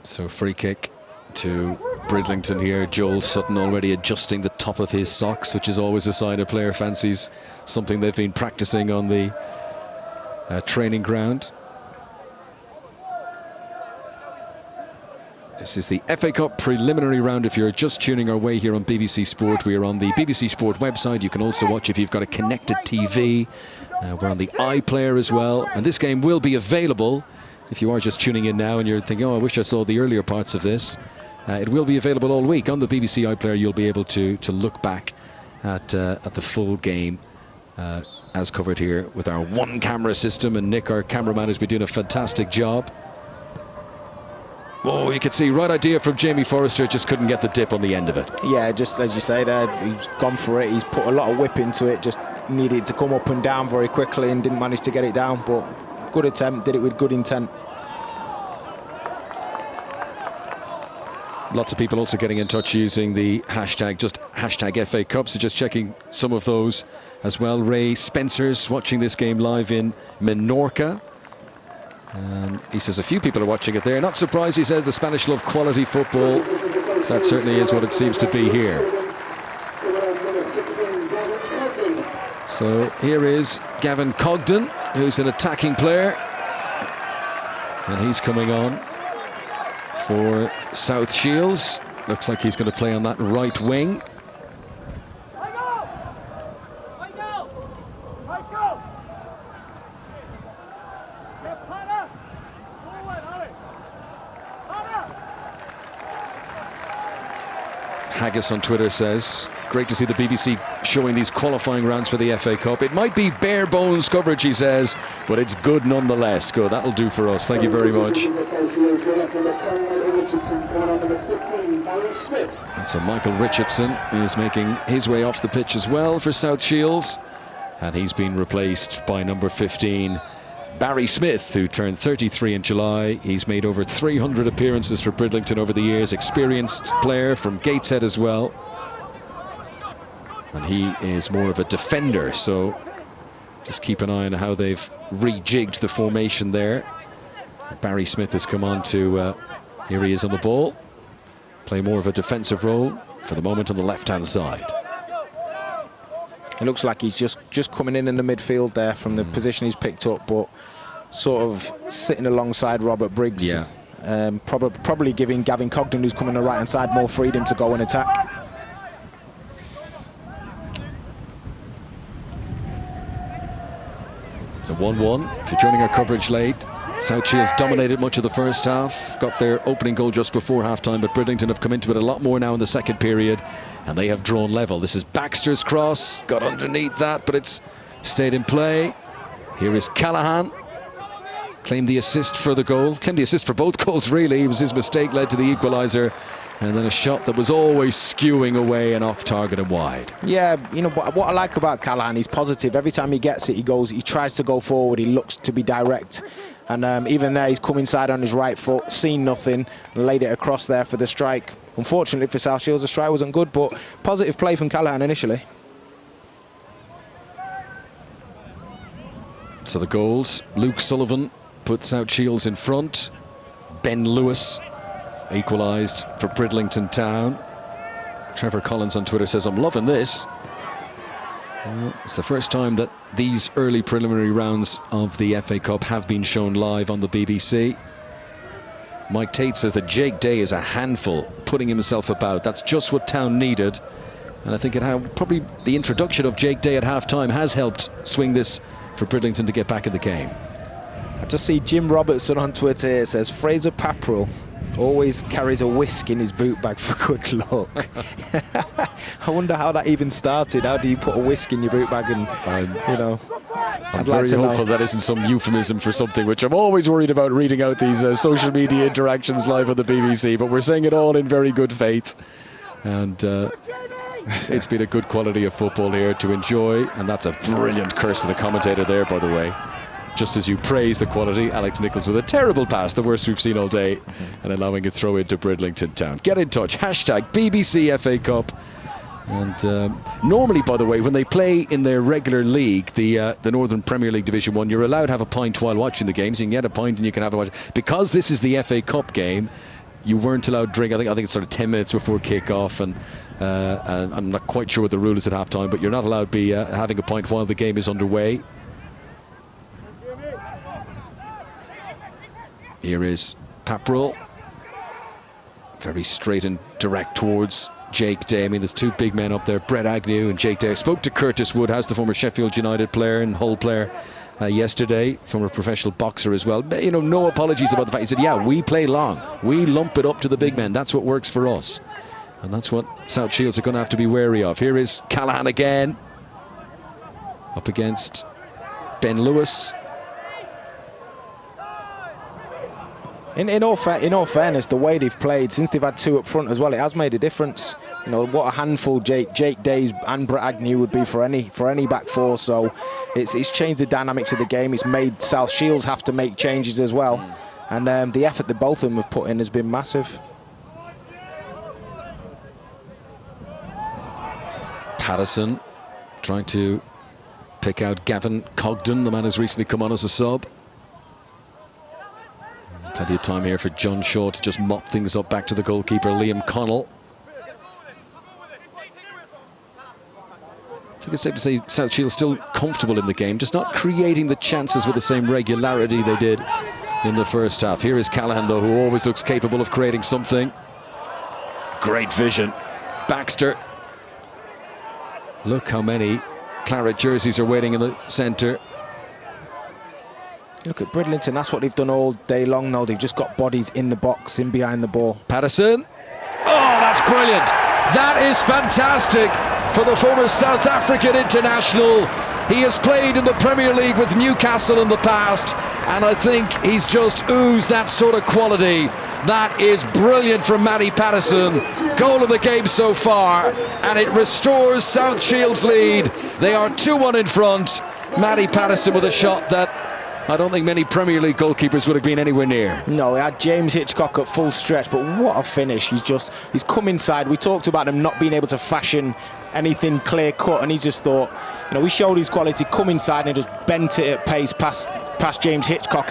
So free kick to Bridlington here. Joel Sutton already adjusting the top of his socks, which is always a sign a player fancies something they've been practicing on the training ground. This is the FA Cup preliminary round. If you're just tuning our way here on BBC Sport, we are on the BBC Sport website. You can also watch if you've got a connected TV. We're on the iPlayer as well, and this game will be available. If you are just tuning in now and you're thinking, oh, I wish I saw the earlier parts of this, it will be available all week on the BBC iPlayer. You'll be able to look back at the full game, as covered here with our one camera system, and Nick, our cameraman, has been doing a fantastic job. Oh, you can see, right idea from Jamie Forrester, just couldn't get the dip on the end of it. Yeah, just as you say there, he's gone for it. He's put a lot of whip into it, just needed to come up and down very quickly and didn't manage to get it down, but good attempt, did it with good intent. Lots of people also getting in touch using the hashtag, just hashtag FA Cup, so just checking some of those as well. Ray Spencer's watching this game live in Menorca. He says a few people are watching it there. Not surprised, he says, the Spanish love quality football. That certainly is what it seems to be here. So here is Gavin Cogden, who's an attacking player. And he's coming on for South Shields. Looks like he's going to play on that right wing. Haggis on Twitter says, great to see the BBC showing these qualifying rounds for the FA Cup. It might be bare bones coverage, he says, but it's good nonetheless. Good, that'll do for us. Thank you very much. And so Michael Richardson is making his way off the pitch as well for South Shields. And he's been replaced by number 15, Barry Smith, who turned 33 in July. He's made over 300 appearances for Bridlington over the years. Experienced player from Gateshead as well. And he is more of a defender, so just keep an eye on how they've rejigged the formation there. Barry Smith has come on to, here he is on the ball. Play more of a defensive role for the moment on the left-hand side. It looks like he's just coming in the midfield there from the position he's picked up, but sort of sitting alongside Robert Briggs. Yeah. Probably giving Gavin Cogden, who's coming on the right-hand side, more freedom to go and attack. So 1-1. If you're joining our coverage late, South Shields dominated much of the first half, got their opening goal just before half-time, but Bridlington have come into it a lot more now in the second period, and they have drawn level. This is Baxter's cross, got underneath that, but it's stayed in play. Here is Callahan, claimed the assist for the goal, claimed the assist for both goals really. It was his mistake led to the equaliser, and then a shot that was always skewing away and off target and wide. Yeah, you know, what I like about Callahan, he's positive. Every time he gets it, he tries to go forward, he looks to be direct. And even there, he's come inside on his right foot, seen nothing, and laid it across there for the strike. Unfortunately for South Shields, the strike wasn't good, but positive play from Callahan initially. So the goals, Luke Sullivan put South Shields in front. Ben Lewis equalised for Bridlington Town. Trevor Collins on Twitter says, I'm loving this. Well, it's the first time that these early preliminary rounds of the FA Cup have been shown live on the BBC. Mike Tate says that Jake Day is a handful, putting himself about. That's just what Town needed. And I think probably the introduction of Jake Day at half-time has helped swing this for Bridlington to get back in the game. I just see Jim Robertson on Twitter here, says Fraser Papperell always carries a whisk in his boot bag for good luck. I wonder how that even started. How do you put a whisk in your boot bag? And you know, I'm very hopeful that isn't some euphemism for something, which I'm always worried about reading out these social media interactions live on the BBC, but we're saying it all in very good faith. And it's been a good quality of football here to enjoy, and that's a brilliant curse of the commentator there, by the way. Just as you praise the quality, Alex Nichols with a terrible pass, the worst we've seen all day, and allowing a throw into Bridlington Town. Get in touch, hashtag BBC FA Cup. And normally, by the way, when they play in their regular league, the Northern Premier League Division 1, you're allowed to have a pint while watching the games. You can get a pint and you can have a watch. Because this is the FA Cup game, you weren't allowed to drink. I think it's sort of 10 minutes before kick-off, and I'm not quite sure what the rule is at half-time, but you're not allowed to be having a pint while the game is underway. Here is Papperell, very straight and direct towards Jake Day. I mean, there's two big men up there, Brett Agnew and Jake Day. I spoke to Curtis Woodhouse, the former Sheffield United player and Hull player, yesterday, former professional boxer as well. You know, no apologies about the fact. He said, yeah, we play long. We lump it up to the big men. That's what works for us. And that's what South Shields are going to have to be wary of. Here is Callahan again, up against Ben Lewis. In all fairness, the way they've played since they've had two up front as well, it has made a difference. You know what a handful Jake Days and Brett Agnew would be for any back four. So it's changed the dynamics of the game. It's made South Shields have to make changes as well, and the effort that both of them have put in has been massive. Patterson trying to pick out Gavin Cogden, the man who's recently come on as a sub. Plenty of time here for John Shaw to just mop things up back to the goalkeeper, Liam Connell. I think it's safe to say South Shields still comfortable in the game, just not creating the chances with the same regularity they did in the first half. Here is Callahan, though, who always looks capable of creating something. Great vision. Baxter. Look how many claret jerseys are waiting in the centre. Look at Bridlington, that's what they've done all day long now. They've just got bodies in the box, in behind the ball. Patterson. Oh, that's brilliant. That is fantastic for the former South African international. He has played in the Premier League with Newcastle in the past, and I think he's just oozed that sort of quality. That is brilliant from Matty Patterson. Goal of the game so far, and it restores South Shields' lead. They are 2-1 in front. Matty Patterson with a shot that I don't think many Premier League goalkeepers would have been anywhere near. No, he had James Hitchcock at full stretch, but what a finish. He's come inside. We talked about him not being able to fashion anything clear cut, and he just thought, you know, we showed his quality, come inside and just bent it at pace past James Hitchcock,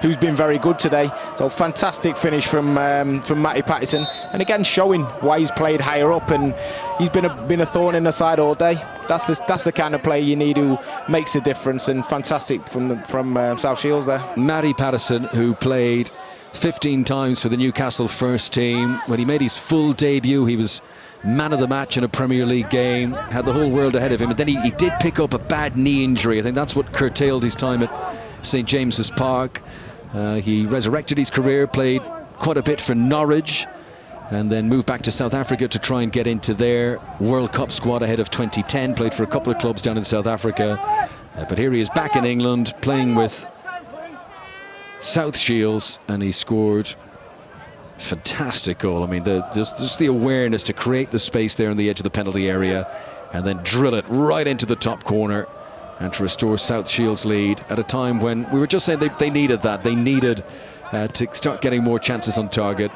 who's been very good today. So fantastic finish from Matty Patterson, and again showing why he's played higher up, and he's been a thorn in the side all day. That's the kind of player you need who makes a difference, and fantastic from South Shields there. Matty Patterson, who played 15 times for the Newcastle first team. When he made his full debut, he was man of the match in a Premier League game, had the whole world ahead of him, and then he did pick up a bad knee injury. I think that's what curtailed his time at St James's Park. He resurrected his career, played quite a bit for Norwich, and then moved back to South Africa to try and get into their World Cup squad ahead of 2010. Played for a couple of clubs down in South Africa, but here he is back in England playing with South Shields, and he scored fantastic goal. I mean, just the awareness to create the space there on the edge of the penalty area and then drill it right into the top corner, and to restore South Shields' lead at a time when we were just saying they needed that. They needed to start getting more chances on target.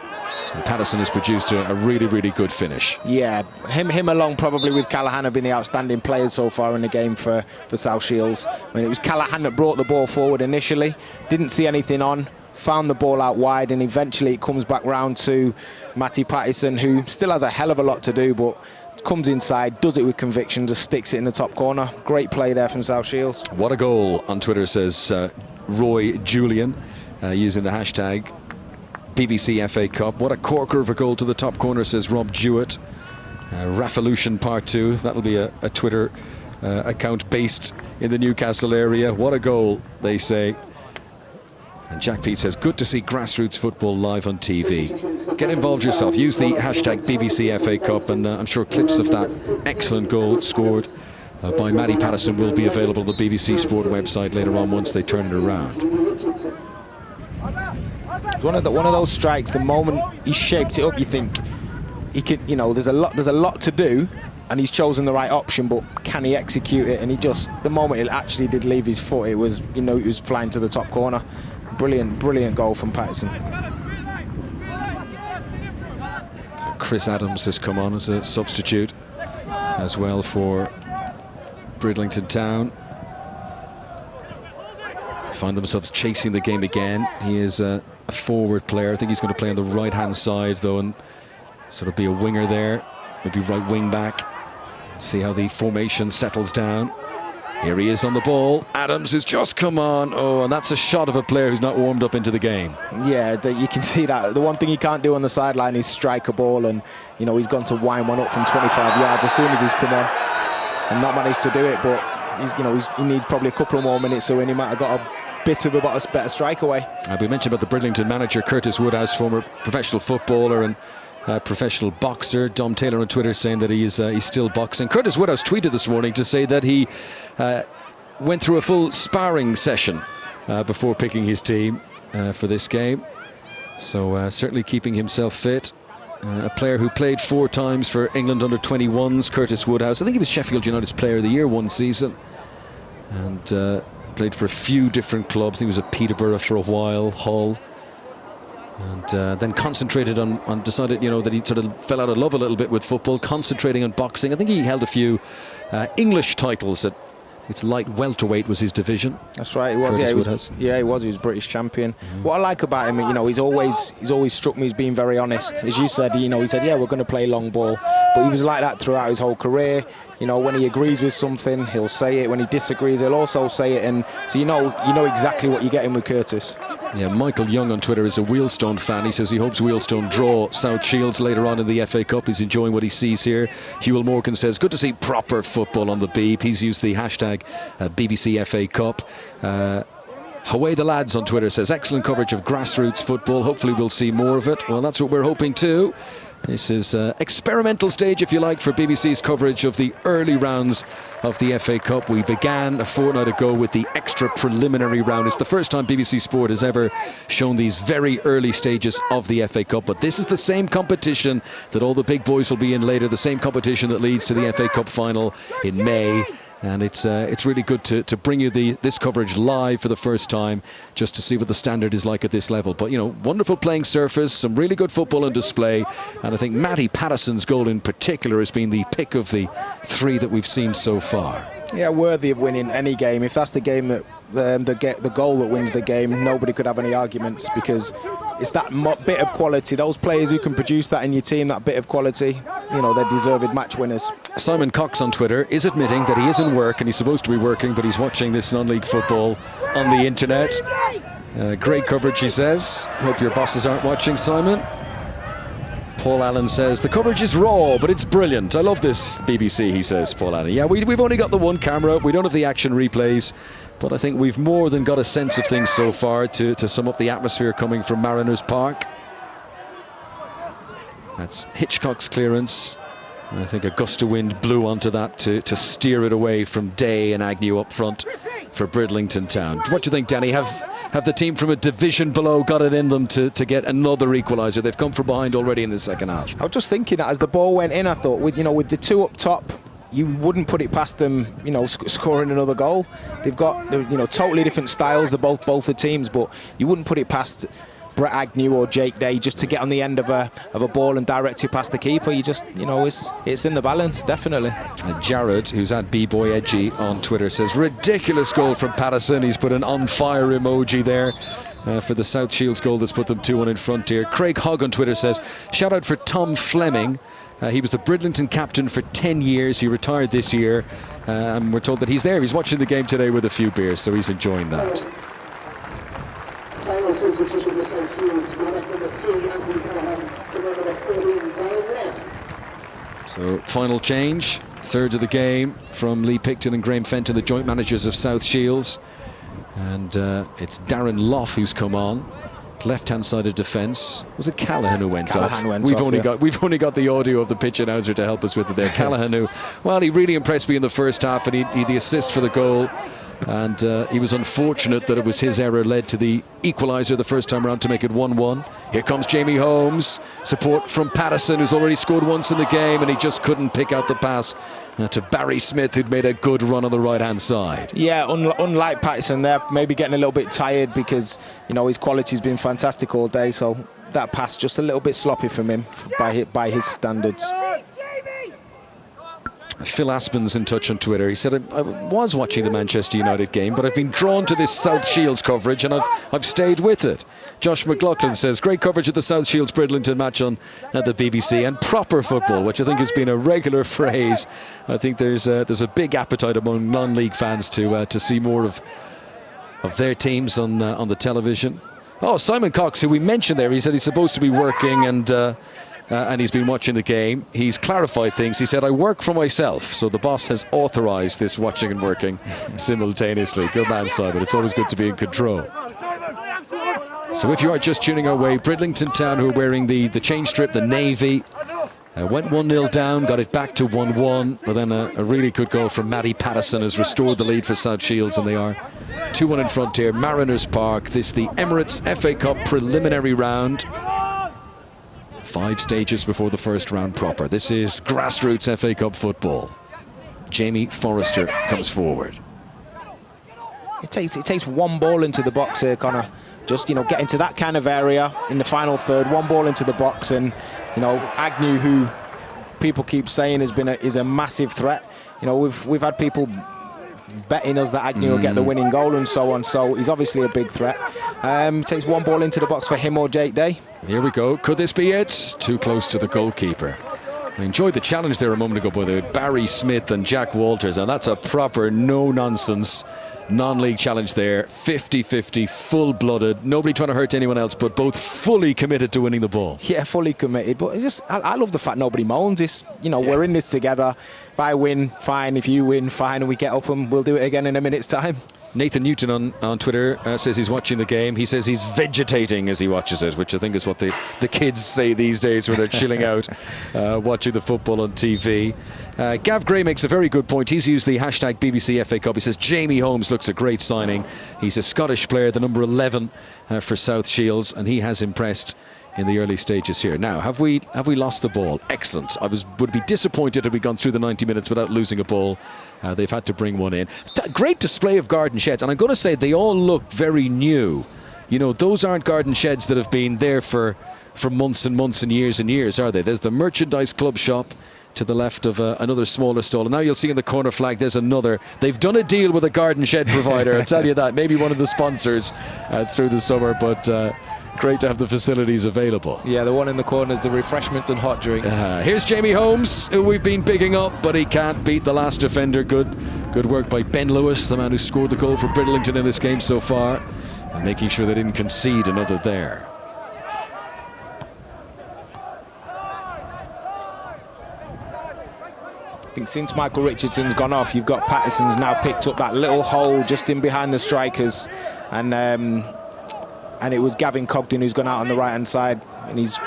And Patterson has produced a really, really good finish. Yeah, him along probably with Callahan have been the outstanding players so far in the game for South Shields. I mean, it was Callahan that brought the ball forward initially, didn't see anything on, found the ball out wide, and eventually it comes back round to Matty Patterson, who still has a hell of a lot to do, but comes inside, does it with conviction, just sticks it in the top corner. Great play there from South Shields. What a goal, on Twitter says Roy Julian, using the hashtag BBC FA Cup. What a corker of a goal to the top corner, says Rob Jewett. Raffalution Part 2, that'll be a Twitter account based in the Newcastle area. What a goal, they say. And Jack Pete says, good to see grassroots football live on TV. Get involved yourself. Use the hashtag BBC FA Cup, and I'm sure clips of that excellent goal scored by Matty Patterson will be available on the BBC Sport website later on once they turn it around. One of those strikes, the moment he shaped it up, you think he could, you know, there's a lot to do, and he's chosen the right option, but can he execute it? And he just, the moment it actually did leave his foot, it was, you know, it was flying to the top corner. Brilliant goal from Patterson. So Chris Adams has come on as a substitute as well for Bridlington Town. Find themselves chasing the game again. He is a forward player. I think he's going to play on the right-hand side, though, and sort of be a winger there, maybe right wing back. See how the formation settles down. Here he is on the ball. Adams has just come on. Oh, and that's a shot of a player who's not warmed up into the game. Yeah, you can see that. The one thing he can't do on the sideline is strike a ball, and, you know, he's gone to wind one up from 25 yards as soon as he's come on and not managed to do it, but he needs probably a couple of more minutes, so he might have got a bit of a better strike away. We mentioned about the Bridlington manager, Curtis Woodhouse, former professional footballer, and professional boxer. Dom Taylor on Twitter saying that he's still boxing. Curtis Woodhouse tweeted this morning to say that he went through a full sparring session before picking his team for this game. So certainly keeping himself fit. A player who played 4 times for England under-21s, Curtis Woodhouse. I think he was Sheffield United's Player of the Year one season. And played for a few different clubs. He was at Peterborough for a while, Hull. And then concentrated on decided, that he sort of fell out of love a little bit with football, concentrating on boxing. I think he held a few English titles at its light welterweight was his division. That's right, he was. He was British champion. What I like about him, he's always struck me as being very honest. As you said, he said, yeah, we're going to play long ball, but he was like that throughout his whole career. When he agrees with something, he'll say it. When he disagrees, he'll also say it. And so you know exactly what you're getting with Curtis. Yeah, Michael Young on Twitter is a Wealdstone fan. He says he hopes Wealdstone draw South Shields later on in the FA Cup. He's enjoying what he sees here. Hewell Morgan says, good to see proper football on the Beeb. He's used the hashtag BBC FA Cup. Away the Lads on Twitter says, excellent coverage of grassroots football. Hopefully we'll see more of it. Well, that's what we're hoping too. This is experimental stage, if you like, for BBC's coverage of the early rounds of the FA Cup. We began a fortnight ago with the extra preliminary round. It's the first time BBC Sport has ever shown these very early stages of the FA Cup. But this is the same competition that all the big boys will be in later, the same competition that leads to the FA Cup final in May. And it's really good to bring you this coverage live for the first time, just to see what the standard is like at this level. But, wonderful playing surface, some really good football on display. And I think Matty Patterson's goal in particular has been the pick of the 3 that we've seen so far. Yeah, worthy of winning any game. If that's the game that the goal that wins the game, nobody could have any arguments, because it's that bit of quality. Those players who can produce that in your team, that bit of quality, they're deserved match winners. Simon Cox on Twitter is admitting that he is in work and he's supposed to be working, but he's watching this non-league football on the internet. Great coverage, he says. Hope your bosses aren't watching, Simon. Paul Allen says, the coverage is raw, but it's brilliant. I love this BBC, he says, Paul Allen. Yeah, we've only got the one camera. We don't have the action replays. But I think we've more than got a sense of things so far to sum up the atmosphere coming from Mariners Park. That's Hitchcock's clearance. And I think a gust of wind blew onto that to steer it away from Day and Agnew up front for Bridlington Town. What do you think, Danny? Have the team from a division below got it in them to get another equaliser? They've come from behind already in the second half. I was just thinking that as the ball went in, I thought, with the 2 up top, you wouldn't put it past them, scoring another goal. They've got, totally different styles, both the teams, but you wouldn't put it past Brett Agnew or Jake Day just to get on the end of a ball and direct it past the keeper. You just, it's in the balance, definitely. Jared, who's at B-Boy Edgy on Twitter, says, ridiculous goal from Patterson. He's put an on-fire emoji there for the South Shields goal that's put them 2-1 in front here. Craig Hogg on Twitter says, shout out for Tom Fleming. He was the Bridlington captain for 10 years. He retired this year. And we're told that he's there. He's watching the game today with a few beers, so he's enjoying that. So, final change. Third of the game from Lee Picton and Graham Fenton, the joint managers of South Shields. And it's Darren Lough who's come on. Left-hand side of defence. Was it Callaghan who went off? We've only got the audio of the pitch announcer to help us with it there. Callaghan, who, well, he really impressed me in the first half, and he the assist for the goal. And he was unfortunate that it was his error led to the equaliser the first time around to make it 1-1. Here comes Jamie Holmes. Support from Patterson, who's already scored once in the game, and he just couldn't pick out the pass to Barry Smith, who'd made a good run on the right-hand side. Yeah, unlike Patterson, they're maybe getting a little bit tired because, his quality's been fantastic all day, so that pass just a little bit sloppy from him by his standards. Phil Aspen's in touch on Twitter. He said, I was watching the Manchester United game, but I've been drawn to this South Shields coverage and I've stayed with it. Josh McLaughlin says, great coverage of the South Shields Bridlington match on the BBC, and proper football, which I think has been a regular phrase. I think there's a big appetite among non-league fans to see more of their teams on the television. Oh, Simon Cox, who we mentioned there, he said he's supposed to be working and he's been watching the game. He's clarified things. He said, I work for myself, so the boss has authorised this watching and working simultaneously. Good man, Simon. It's always good to be in control. So if you are just tuning our way, Bridlington Town, who are wearing the change strip, the navy, went 1-0 down, got it back to 1-1, but then a really good goal from Matty Patterson has restored the lead for South Shields, and they are 2-1 in front here. Mariners Park, this the Emirates FA Cup preliminary round. 5 stages before the first round proper. This is grassroots FA Cup football. Jamie Forrester comes forward. It takes one ball into the box here, Connor. Just, you know, get into that kind of area in the final third. One ball into the box, and you know, Agnew, who people keep saying is a massive threat. You know, we've had people betting us that Agnew will get the winning goal and so on. So he's obviously a big threat. Takes one ball into the box for him or Jake Day. Here we go. Could this be it? Too close to the goalkeeper. I enjoyed the challenge there a moment ago by Barry Smith and Jack Walters, and that's a proper no-nonsense non-league challenge there. 50-50, full-blooded, nobody trying to hurt anyone else, but both fully committed to winning the ball. Yeah, fully committed. But I love the fact nobody moans. It's, you know, we're in this together. If I win, fine. If you win, fine. And we get up and we'll do it again in a minute's time. Nathan Newton on Twitter says he's watching the game. He says he's vegetating as he watches it, which I think is what the kids say these days when they're chilling out watching the football on TV. Gav Gray makes a very good point. He's used the hashtag BBC FA Cup. He says Jamie Holmes looks a great signing. He's a Scottish player, the number 11 for South Shields, and he has impressed in the early stages here. Now, have we lost the ball? Excellent. I would be disappointed had we gone through the 90 minutes without losing a ball. They've had to bring one in. Great display of garden sheds, and I'm going to say they all look very new. You know, those aren't garden sheds that have been there for months and months and years, are they? There's the Merchandise Club shop to the left of another smaller stall, and now you'll see in the corner flag there's another. They've done a deal with a garden shed provider, I'll tell you that. Maybe one of the sponsors through the summer, but great to have the facilities available. Yeah, the one in the corner is the refreshments and hot drinks. Here's Jamie Holmes, who we've been bigging up, but he can't beat the last defender. Good work by Ben Lewis, the man who scored the goal for Bridlington in this game so far, and making sure they didn't concede another there. I think since Michael Richardson's gone off, you've got Patterson's now picked up that little hole just in behind the strikers, and it was Gavin Cogden who's gone out on the right-hand side, and he's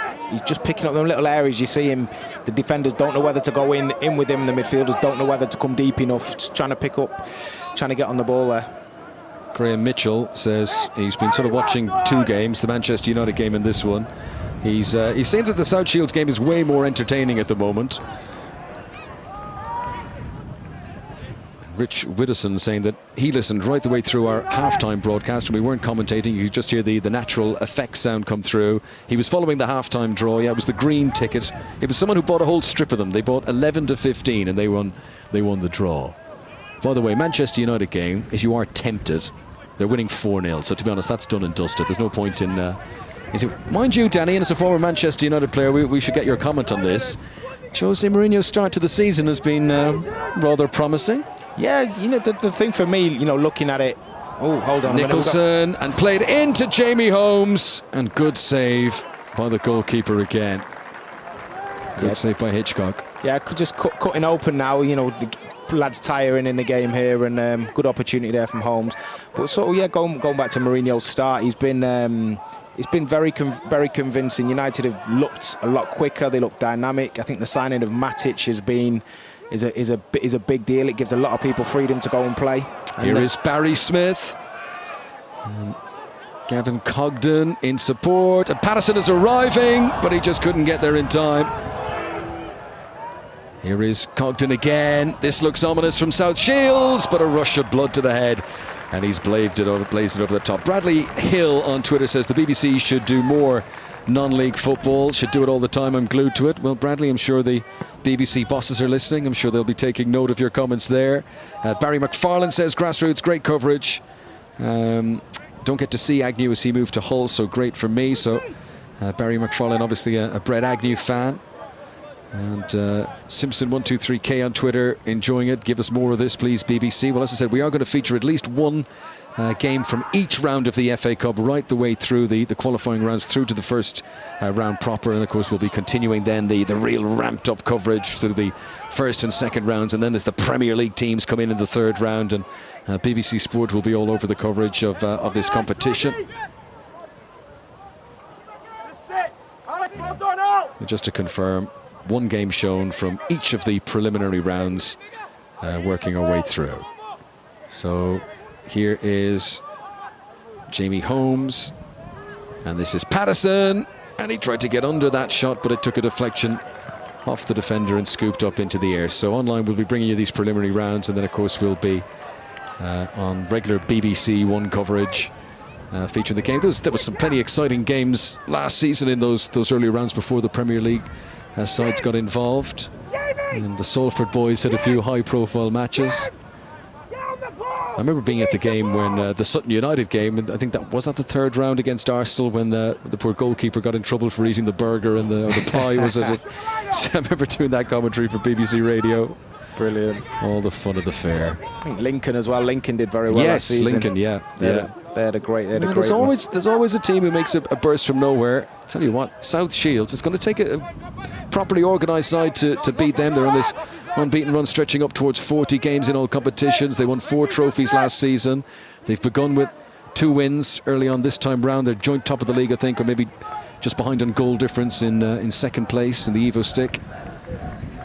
just picking up them little areas. You see him, the defenders don't know whether to go in with him, the midfielders don't know whether to come deep enough, just trying to pick up, trying to get on the ball there. Graham Mitchell says he's been sort of watching 2 games, the Manchester United game and this one. He's saying that the South Shields game is way more entertaining at the moment. Rich Widdowson saying that he listened right the way through our halftime broadcast and we weren't commentating. You could just hear the natural effects sound come through. He was following the halftime draw. Yeah, it was the green ticket. It was someone who bought a whole strip of them. They bought 11 to 15 and they won the draw. By the way, Manchester United game, if you are tempted, they're winning 4-0. So to be honest, that's done and dusted. There's no point in... mind you, Danny, and as a former Manchester United player, we should get your comment on this. Jose Mourinho's start to the season has been rather promising. Yeah, you know, the thing for me, you know, looking at it... Oh, hold on. Nicholson, and played into Jamie Holmes, and good save by the goalkeeper again. Good save by Hitchcock. Yeah, just cutting open now, you know, the lads tiring in the game here, and good opportunity there from Holmes. But sort of, yeah, going back to Mourinho's start, he's been... It's been very convincing. United have looked a lot quicker. They look dynamic. I think the signing of Matic has been is a big deal. It gives a lot of people freedom to go and play. And here is Barry Smith. Gavin Cogden in support. And Patterson is arriving, but he just couldn't get there in time. Here is Cogden again. This looks ominous from South Shields, but a rush of blood to the head. And he's blazed it over the top. Bradley Hill on Twitter says the BBC should do more non-league football, should do it all the time. I'm glued to it. Well, Bradley, I'm sure the BBC bosses are listening. I'm sure they'll be taking note of your comments there. Barry McFarlane says grassroots, great coverage. Don't get to see Agnew as he moved to Hull, so great for me. So Barry McFarlane, obviously a Brett Agnew fan. And Simpson123K on Twitter, enjoying it. Give us more of this, please, BBC. Well, as I said, we are going to feature at least one game from each round of the FA Cup, right the way through the qualifying rounds, through to the first round proper. And of course, we'll be continuing then the real ramped up coverage through the first and second rounds. And then as the Premier League teams come in the third round, and BBC Sport will be all over the coverage of this competition. Just to confirm, one game shown from each of the preliminary rounds, working our way through. So here is Jamie Holmes, and this is Patterson, and he tried to get under that shot, but it took a deflection off the defender and scooped up into the air. So online we'll be bringing you these preliminary rounds, and then of course we'll be on regular BBC One coverage featuring the game. There was some plenty exciting games last season in those early rounds before the Premier League sides got involved, and the Salford boys had a few high-profile matches. I remember being at the game when the Sutton United game, and I think that was the third round against Arsenal, when the poor goalkeeper got in trouble for eating the burger and the pie. Was it? So I remember doing that commentary for BBC Radio. Brilliant. All the fun of the fair. I think Lincoln as well. Lincoln did very well last season. Yes, Lincoln, yeah. They had a great there's always a team who makes a burst from nowhere. Tell you what, South Shields, it's going to take a properly organised side to beat them. They're on this unbeaten run stretching up towards 40 games in all competitions. They won 4 trophies last season. They've begun with 2 wins early on this time round. They're joint top of the league, I think, or maybe just behind on goal difference in second place in the Evo stick.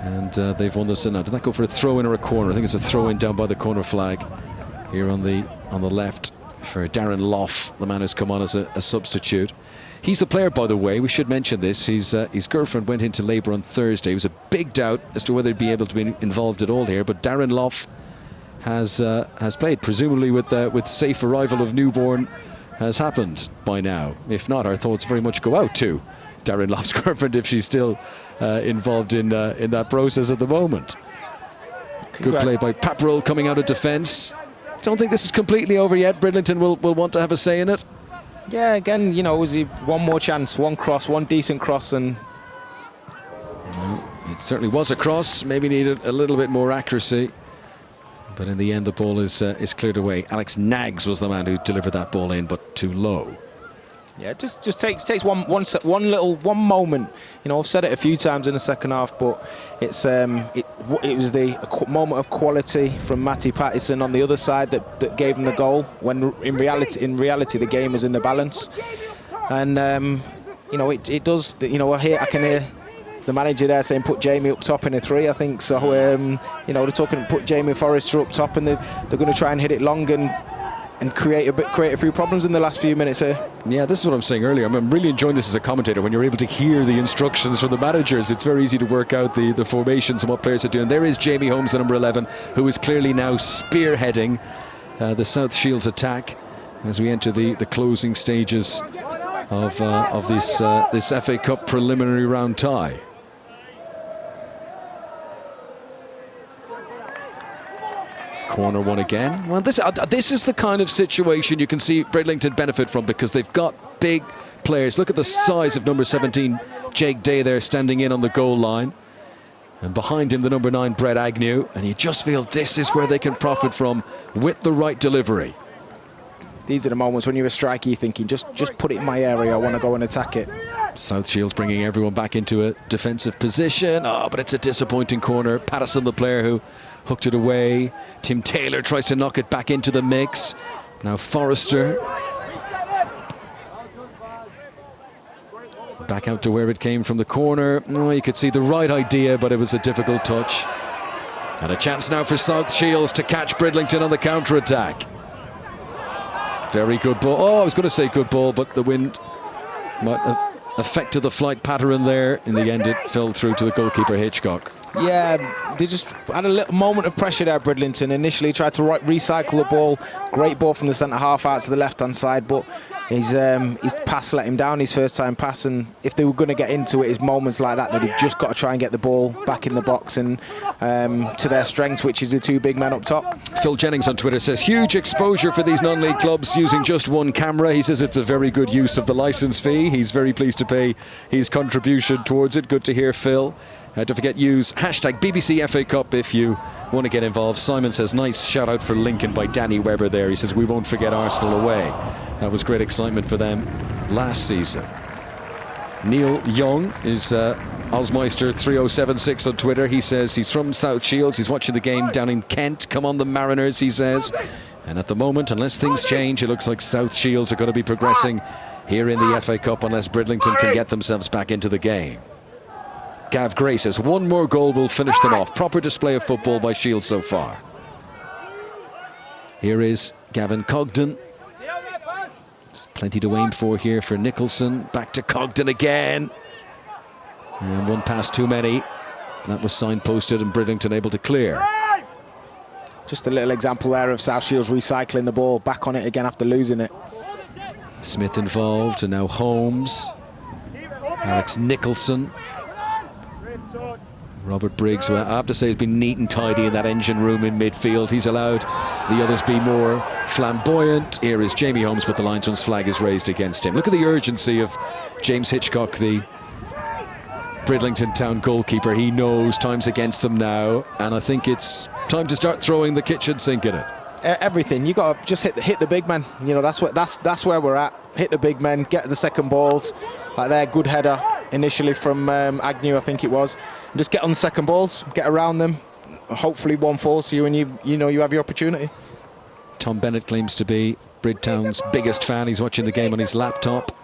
And they've won this. Now, did that go for a throw-in or a corner? I think it's a throw-in down by the corner flag here on the left for Darren Lough, the man who's come on as a substitute. He's the player, by the way. We should mention this. His girlfriend went into labour on Thursday. It was a big doubt as to whether he'd be able to be involved at all here. But Darren Lough has played, presumably with safe arrival of newborn has happened by now. If not, our thoughts very much go out to Darren Lough's girlfriend if she's still involved in that process at the moment. Good play by Paparol coming out of defence. Don't think this is completely over yet. Bridlington will want to have a say in it. Yeah, again, you know, was he one more chance, one cross, one decent cross, and it certainly was a cross. Maybe needed a little bit more accuracy, but in the end, the ball is cleared away. Alex Nags was the man who delivered that ball in, but too low. Yeah, just takes one moment. You know, I've said it a few times in the second half, but it was the moment of quality from Matty Pattison on the other side that gave him the goal. When in reality the game was in the balance, and you know it does. You know, I can hear the manager there saying put Jamie up top in a 3. I think so. You know, they're talking put Jamie Forrester up top, and they're going to try and hit it long and create a few problems in the last few minutes here. Yeah, this is what I'm saying earlier. I'm really enjoying this as a commentator when you're able to hear the instructions from the managers. It's very easy to work out the formations and what players are doing. There is Jamie Holmes, the number 11, who is clearly now spearheading the South Shields attack as we enter the closing stages of this FA Cup preliminary round tie. Corner one again. Well, this is the kind of situation you can see Bridlington benefit from, because they've got big players. Look at the size of number 17, Jake Day, there standing in on the goal line. And behind him, the number 9, Brett Agnew. And you just feel this is where they can profit from with the right delivery. These are the moments when you're a striker, you're thinking, just put it in my area, I want to go and attack it. South Shields bringing everyone back into a defensive position. Oh, but it's a disappointing corner. Patterson, the player who hooked it away. Tim Taylor tries to knock it back into the mix. Now Forrester. Back out to where it came from the corner. Oh, you could see the right idea, but it was a difficult touch. And a chance now for South Shields to catch Bridlington on the counter-attack. Very good ball. Oh, I was going to say good ball, but the wind might have affected the flight pattern there. In the end, it fell through to the goalkeeper, Hitchcock. Yeah, they just had a little moment of pressure there, Bridlington. Initially tried to recycle the ball. Great ball from the centre-half out to the left-hand side, but his pass let him down, his first-time pass, and if they were going to get into it, it's moments like that they've just got to try and get the ball back in the box and to their strengths, which is the 2 big men up top. Phil Jennings on Twitter says, huge exposure for these non-league clubs using just one camera. He says it's a very good use of the licence fee. He's very pleased to pay his contribution towards it. Good to hear, Phil. Don't forget, use hashtag BBC FA Cup if you want to get involved. Simon says, nice shout out for Lincoln by Danny Webber there. He says, we won't forget Arsenal away. That was great excitement for them last season. Neil Young is Osmeister 3076 on Twitter. He says he's from South Shields. He's watching the game down in Kent. Come on the Mariners, he says. And at the moment, unless things change, it looks like South Shields are going to be progressing here in the FA Cup unless Bridlington can get themselves back into the game. Gav Gray says one more goal will finish them off. Proper display of football by Shields so far. Here is Gavin Cogden. There's plenty to aim for here for Nicholson. Back to Cogden again. And one pass too many. That was signposted and Bridlington able to clear. Just a little example there of South Shields recycling the ball back on it again after losing it. Smith involved, and now Holmes. Alex Nicholson. Robert Briggs, well, I have to say, has been neat and tidy in that engine room in midfield. He's allowed the others be more flamboyant. Here is Jamie Holmes, but the linesman's flag is raised against him. Look at the urgency of James Hitchcock, the Bridlington Town goalkeeper. He knows time's against them now, and I think it's time to start throwing the kitchen sink in it. Everything, you got to just hit the big men. You know, that's where we're at. Hit the big men, get the second balls. Like there, good header initially from Agnew, I think it was. And just get on the second balls, get around them. Hopefully one falls to you, and you know you have your opportunity. Tom Bennett claims to be Bridtown's biggest fan. He's watching the game on his laptop.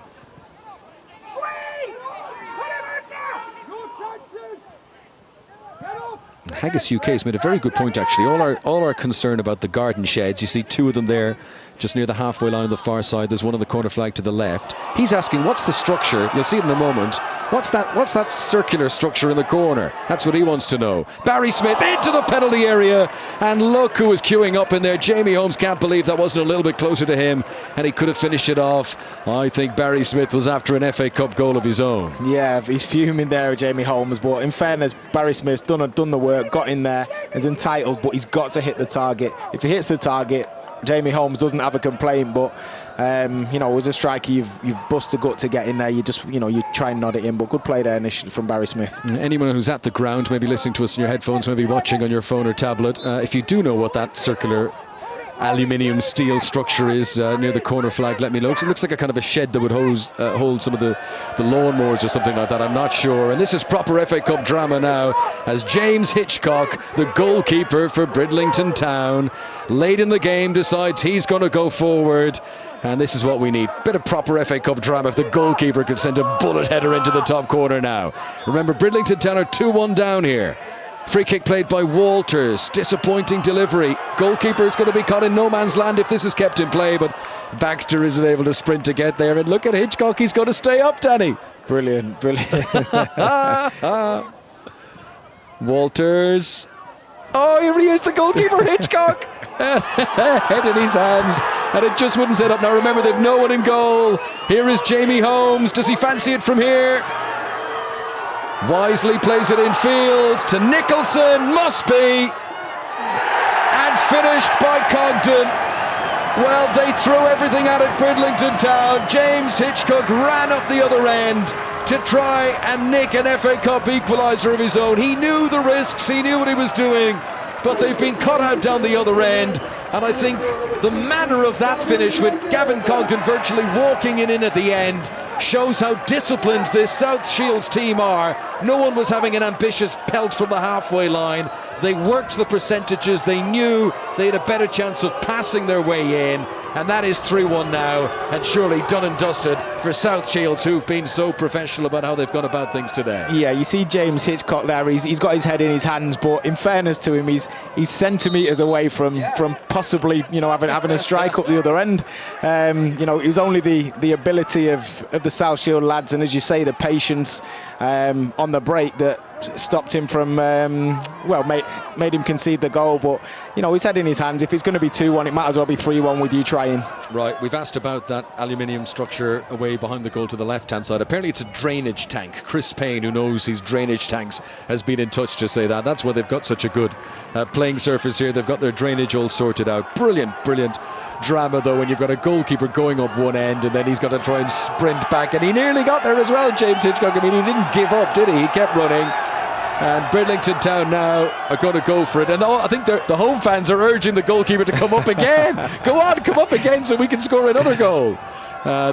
Haggis UK has made a very good point, actually. All our concern about the garden sheds, you see two of them there just near the halfway line on the far side. There's one on the corner flag to the left. He's asking, what's the structure? You'll see it in a moment. What's that circular structure in the corner? That's what he wants to know. Barry Smith into the penalty area, and look who is queuing up in there. Jamie Holmes can't believe that wasn't a little bit closer to him, and he could have finished it off. I think Barry Smith was after an FA Cup goal of his own. Yeah, he's fuming there, Jamie Holmes, but in fairness, Barry Smith's done the work, got in there, is entitled, but he's got to hit the target. If he hits the target, Jamie Holmes doesn't have a complaint, but you know, as a striker, you've bust a gut to get in there. You just, you know, you try and nod it in, but good play there initially from Barry Smith. Anyone who's at the ground, maybe listening to us on your headphones, maybe watching on your phone or tablet, if you do know what that circular aluminium steel structure is near the corner flag, let me know. It looks like a kind of a shed that would hold some of the lawnmowers or something like that. I'm not sure. And this is proper FA Cup drama now, as James Hitchcock, the goalkeeper for Bridlington Town, late in the game decides he's going to go forward. And this is what we need. Bit of proper FA Cup drama if the goalkeeper could send a bullet header into the top corner now. Remember, Bridlington Town are 2-1 down here. Free kick played by Walters. Disappointing delivery. Goalkeeper is going to be caught in no man's land if this is kept in play, but Baxter isn't able to sprint to get there. And look at Hitchcock, he's going to stay up, Danny. Brilliant, brilliant. Walters. Oh, here he is, the goalkeeper, Hitchcock. Head in his hands, and it just wouldn't set up. Now remember, they've no one in goal. Here is Jamie Holmes. Does he fancy it from here? Wisely plays it in field to Nicholson, must be, and finished by Cogden. Well, they threw everything at it, Bridlington Town. James Hitchcock ran up the other end to try and nick an FA Cup equaliser of his own. He knew the risks, he knew what he was doing, but they've been cut out down the other end. And I think the manner of that finish, with Gavin Cogden virtually walking in at the end, shows how disciplined this South Shields team are. No one was having an ambitious pelt from the halfway line. They worked the percentages. They knew they had a better chance of passing their way in. And that is 3-1 now, and surely done and dusted for South Shields, who've been so professional about how they've gone about things today. Yeah, you see James Hitchcock there. He's got his head in his hands, but in fairness to him, he's centimetres away from possibly, you know, having a strike up the other end. You know, it was only the ability of the South Shield lads, and as you say, the patience on the break that stopped him from, well, made him concede the goal. But, you know, he's head in his hands. If it's going to be 2-1, it might as well be 3-1 with you trying. Right, we've asked about that aluminium structure away behind the goal to the left-hand side. Apparently it's a drainage tank. Chris Payne, who knows his drainage tanks, has been in touch to say that. That's why they've got such a good playing surface here. They've got their drainage all sorted out. Brilliant, brilliant drama, though, when you've got a goalkeeper going up one end and then he's got to try and sprint back, and he nearly got there as well, James Hitchcock. I mean, he didn't give up, did he? He kept running. And Bridlington Town now are going to go for it. And I think the home fans are urging the goalkeeper to come up again. Go on, come up again so we can score another goal.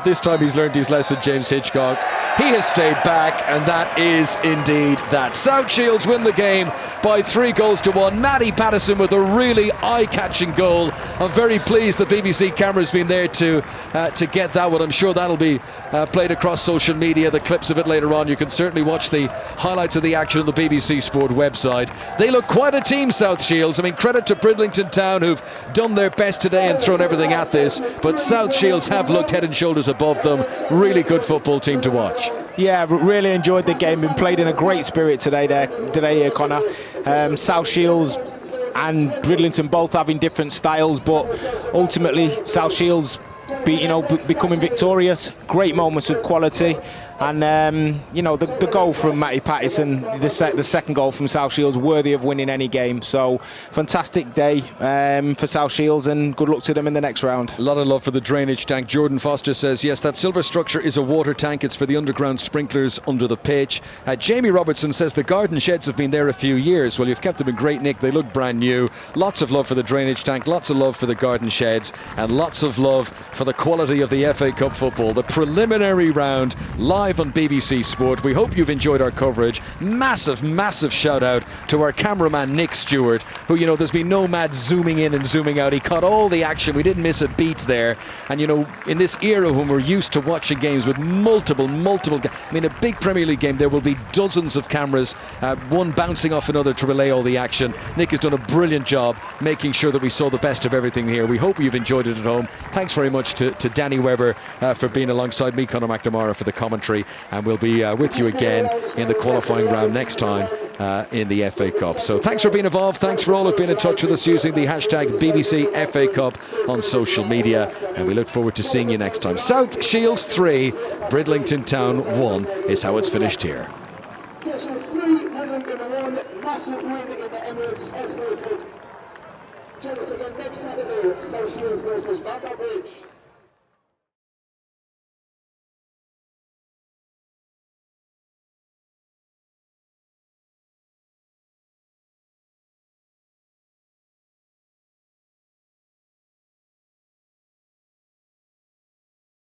This time he's learned his lesson, James Hitchcock. He has stayed back, and that is indeed that. South Shields win the game by 3-1. Matty Pattison with a really eye-catching goal. I'm very pleased the BBC camera's been there to get that one. I'm sure that'll be played across social media, the clips of it later on. You can certainly watch the highlights of the action on the BBC Sport website. They look quite a team, South Shields. I mean, credit to Bridlington Town, who've done their best today and thrown everything at this, but South Shields have looked head and shoulders above them. Really good football team to watch. Yeah, really enjoyed the game. Been played in a great spirit today, Connor. South Shields and Bridlington both having different styles, but ultimately South Shields becoming victorious. Great moments of quality. And the goal from Matty Pattison, the second goal from South Shields, worthy of winning any game. So fantastic day for South Shields, and good luck to them in the next round. A lot of love for the drainage tank. Jordan Foster says, yes, that silver structure is a water tank. It's for the underground sprinklers under the pitch. Jamie Robertson says the garden sheds have been there a few years. Well, you've kept them in great nick. They look brand new. Lots of love for the drainage tank, lots of love for the garden sheds, and lots of love for the quality of the FA Cup football. The preliminary round live on BBC Sport. We hope you've enjoyed our coverage. Massive shout out to our cameraman Nick Stewart, who, there's been no mad zooming in and zooming out. He caught all the action. We didn't miss a beat there. And in this era when we're used to watching games with multiple a big Premier League game, there will be dozens of cameras, one bouncing off another to relay all the action. Nick has done a brilliant job making sure that we saw the best of everything here. We hope you've enjoyed it at home. Thanks very much to Danny Webber for being alongside me, Conor McNamara, for the commentary. And we'll be with you again in the qualifying round next time in the FA Cup. So thanks for being involved. Thanks for all who've been in touch with us using the hashtag BBC FA Cup on social media. And we look forward to seeing you next time. South Shields 3, Bridlington Town 1 is how it's finished here. Session 3, Bridlington 1, massive win in the Emirates FA Cup. Join us again next Saturday, South Shields versus Bridge.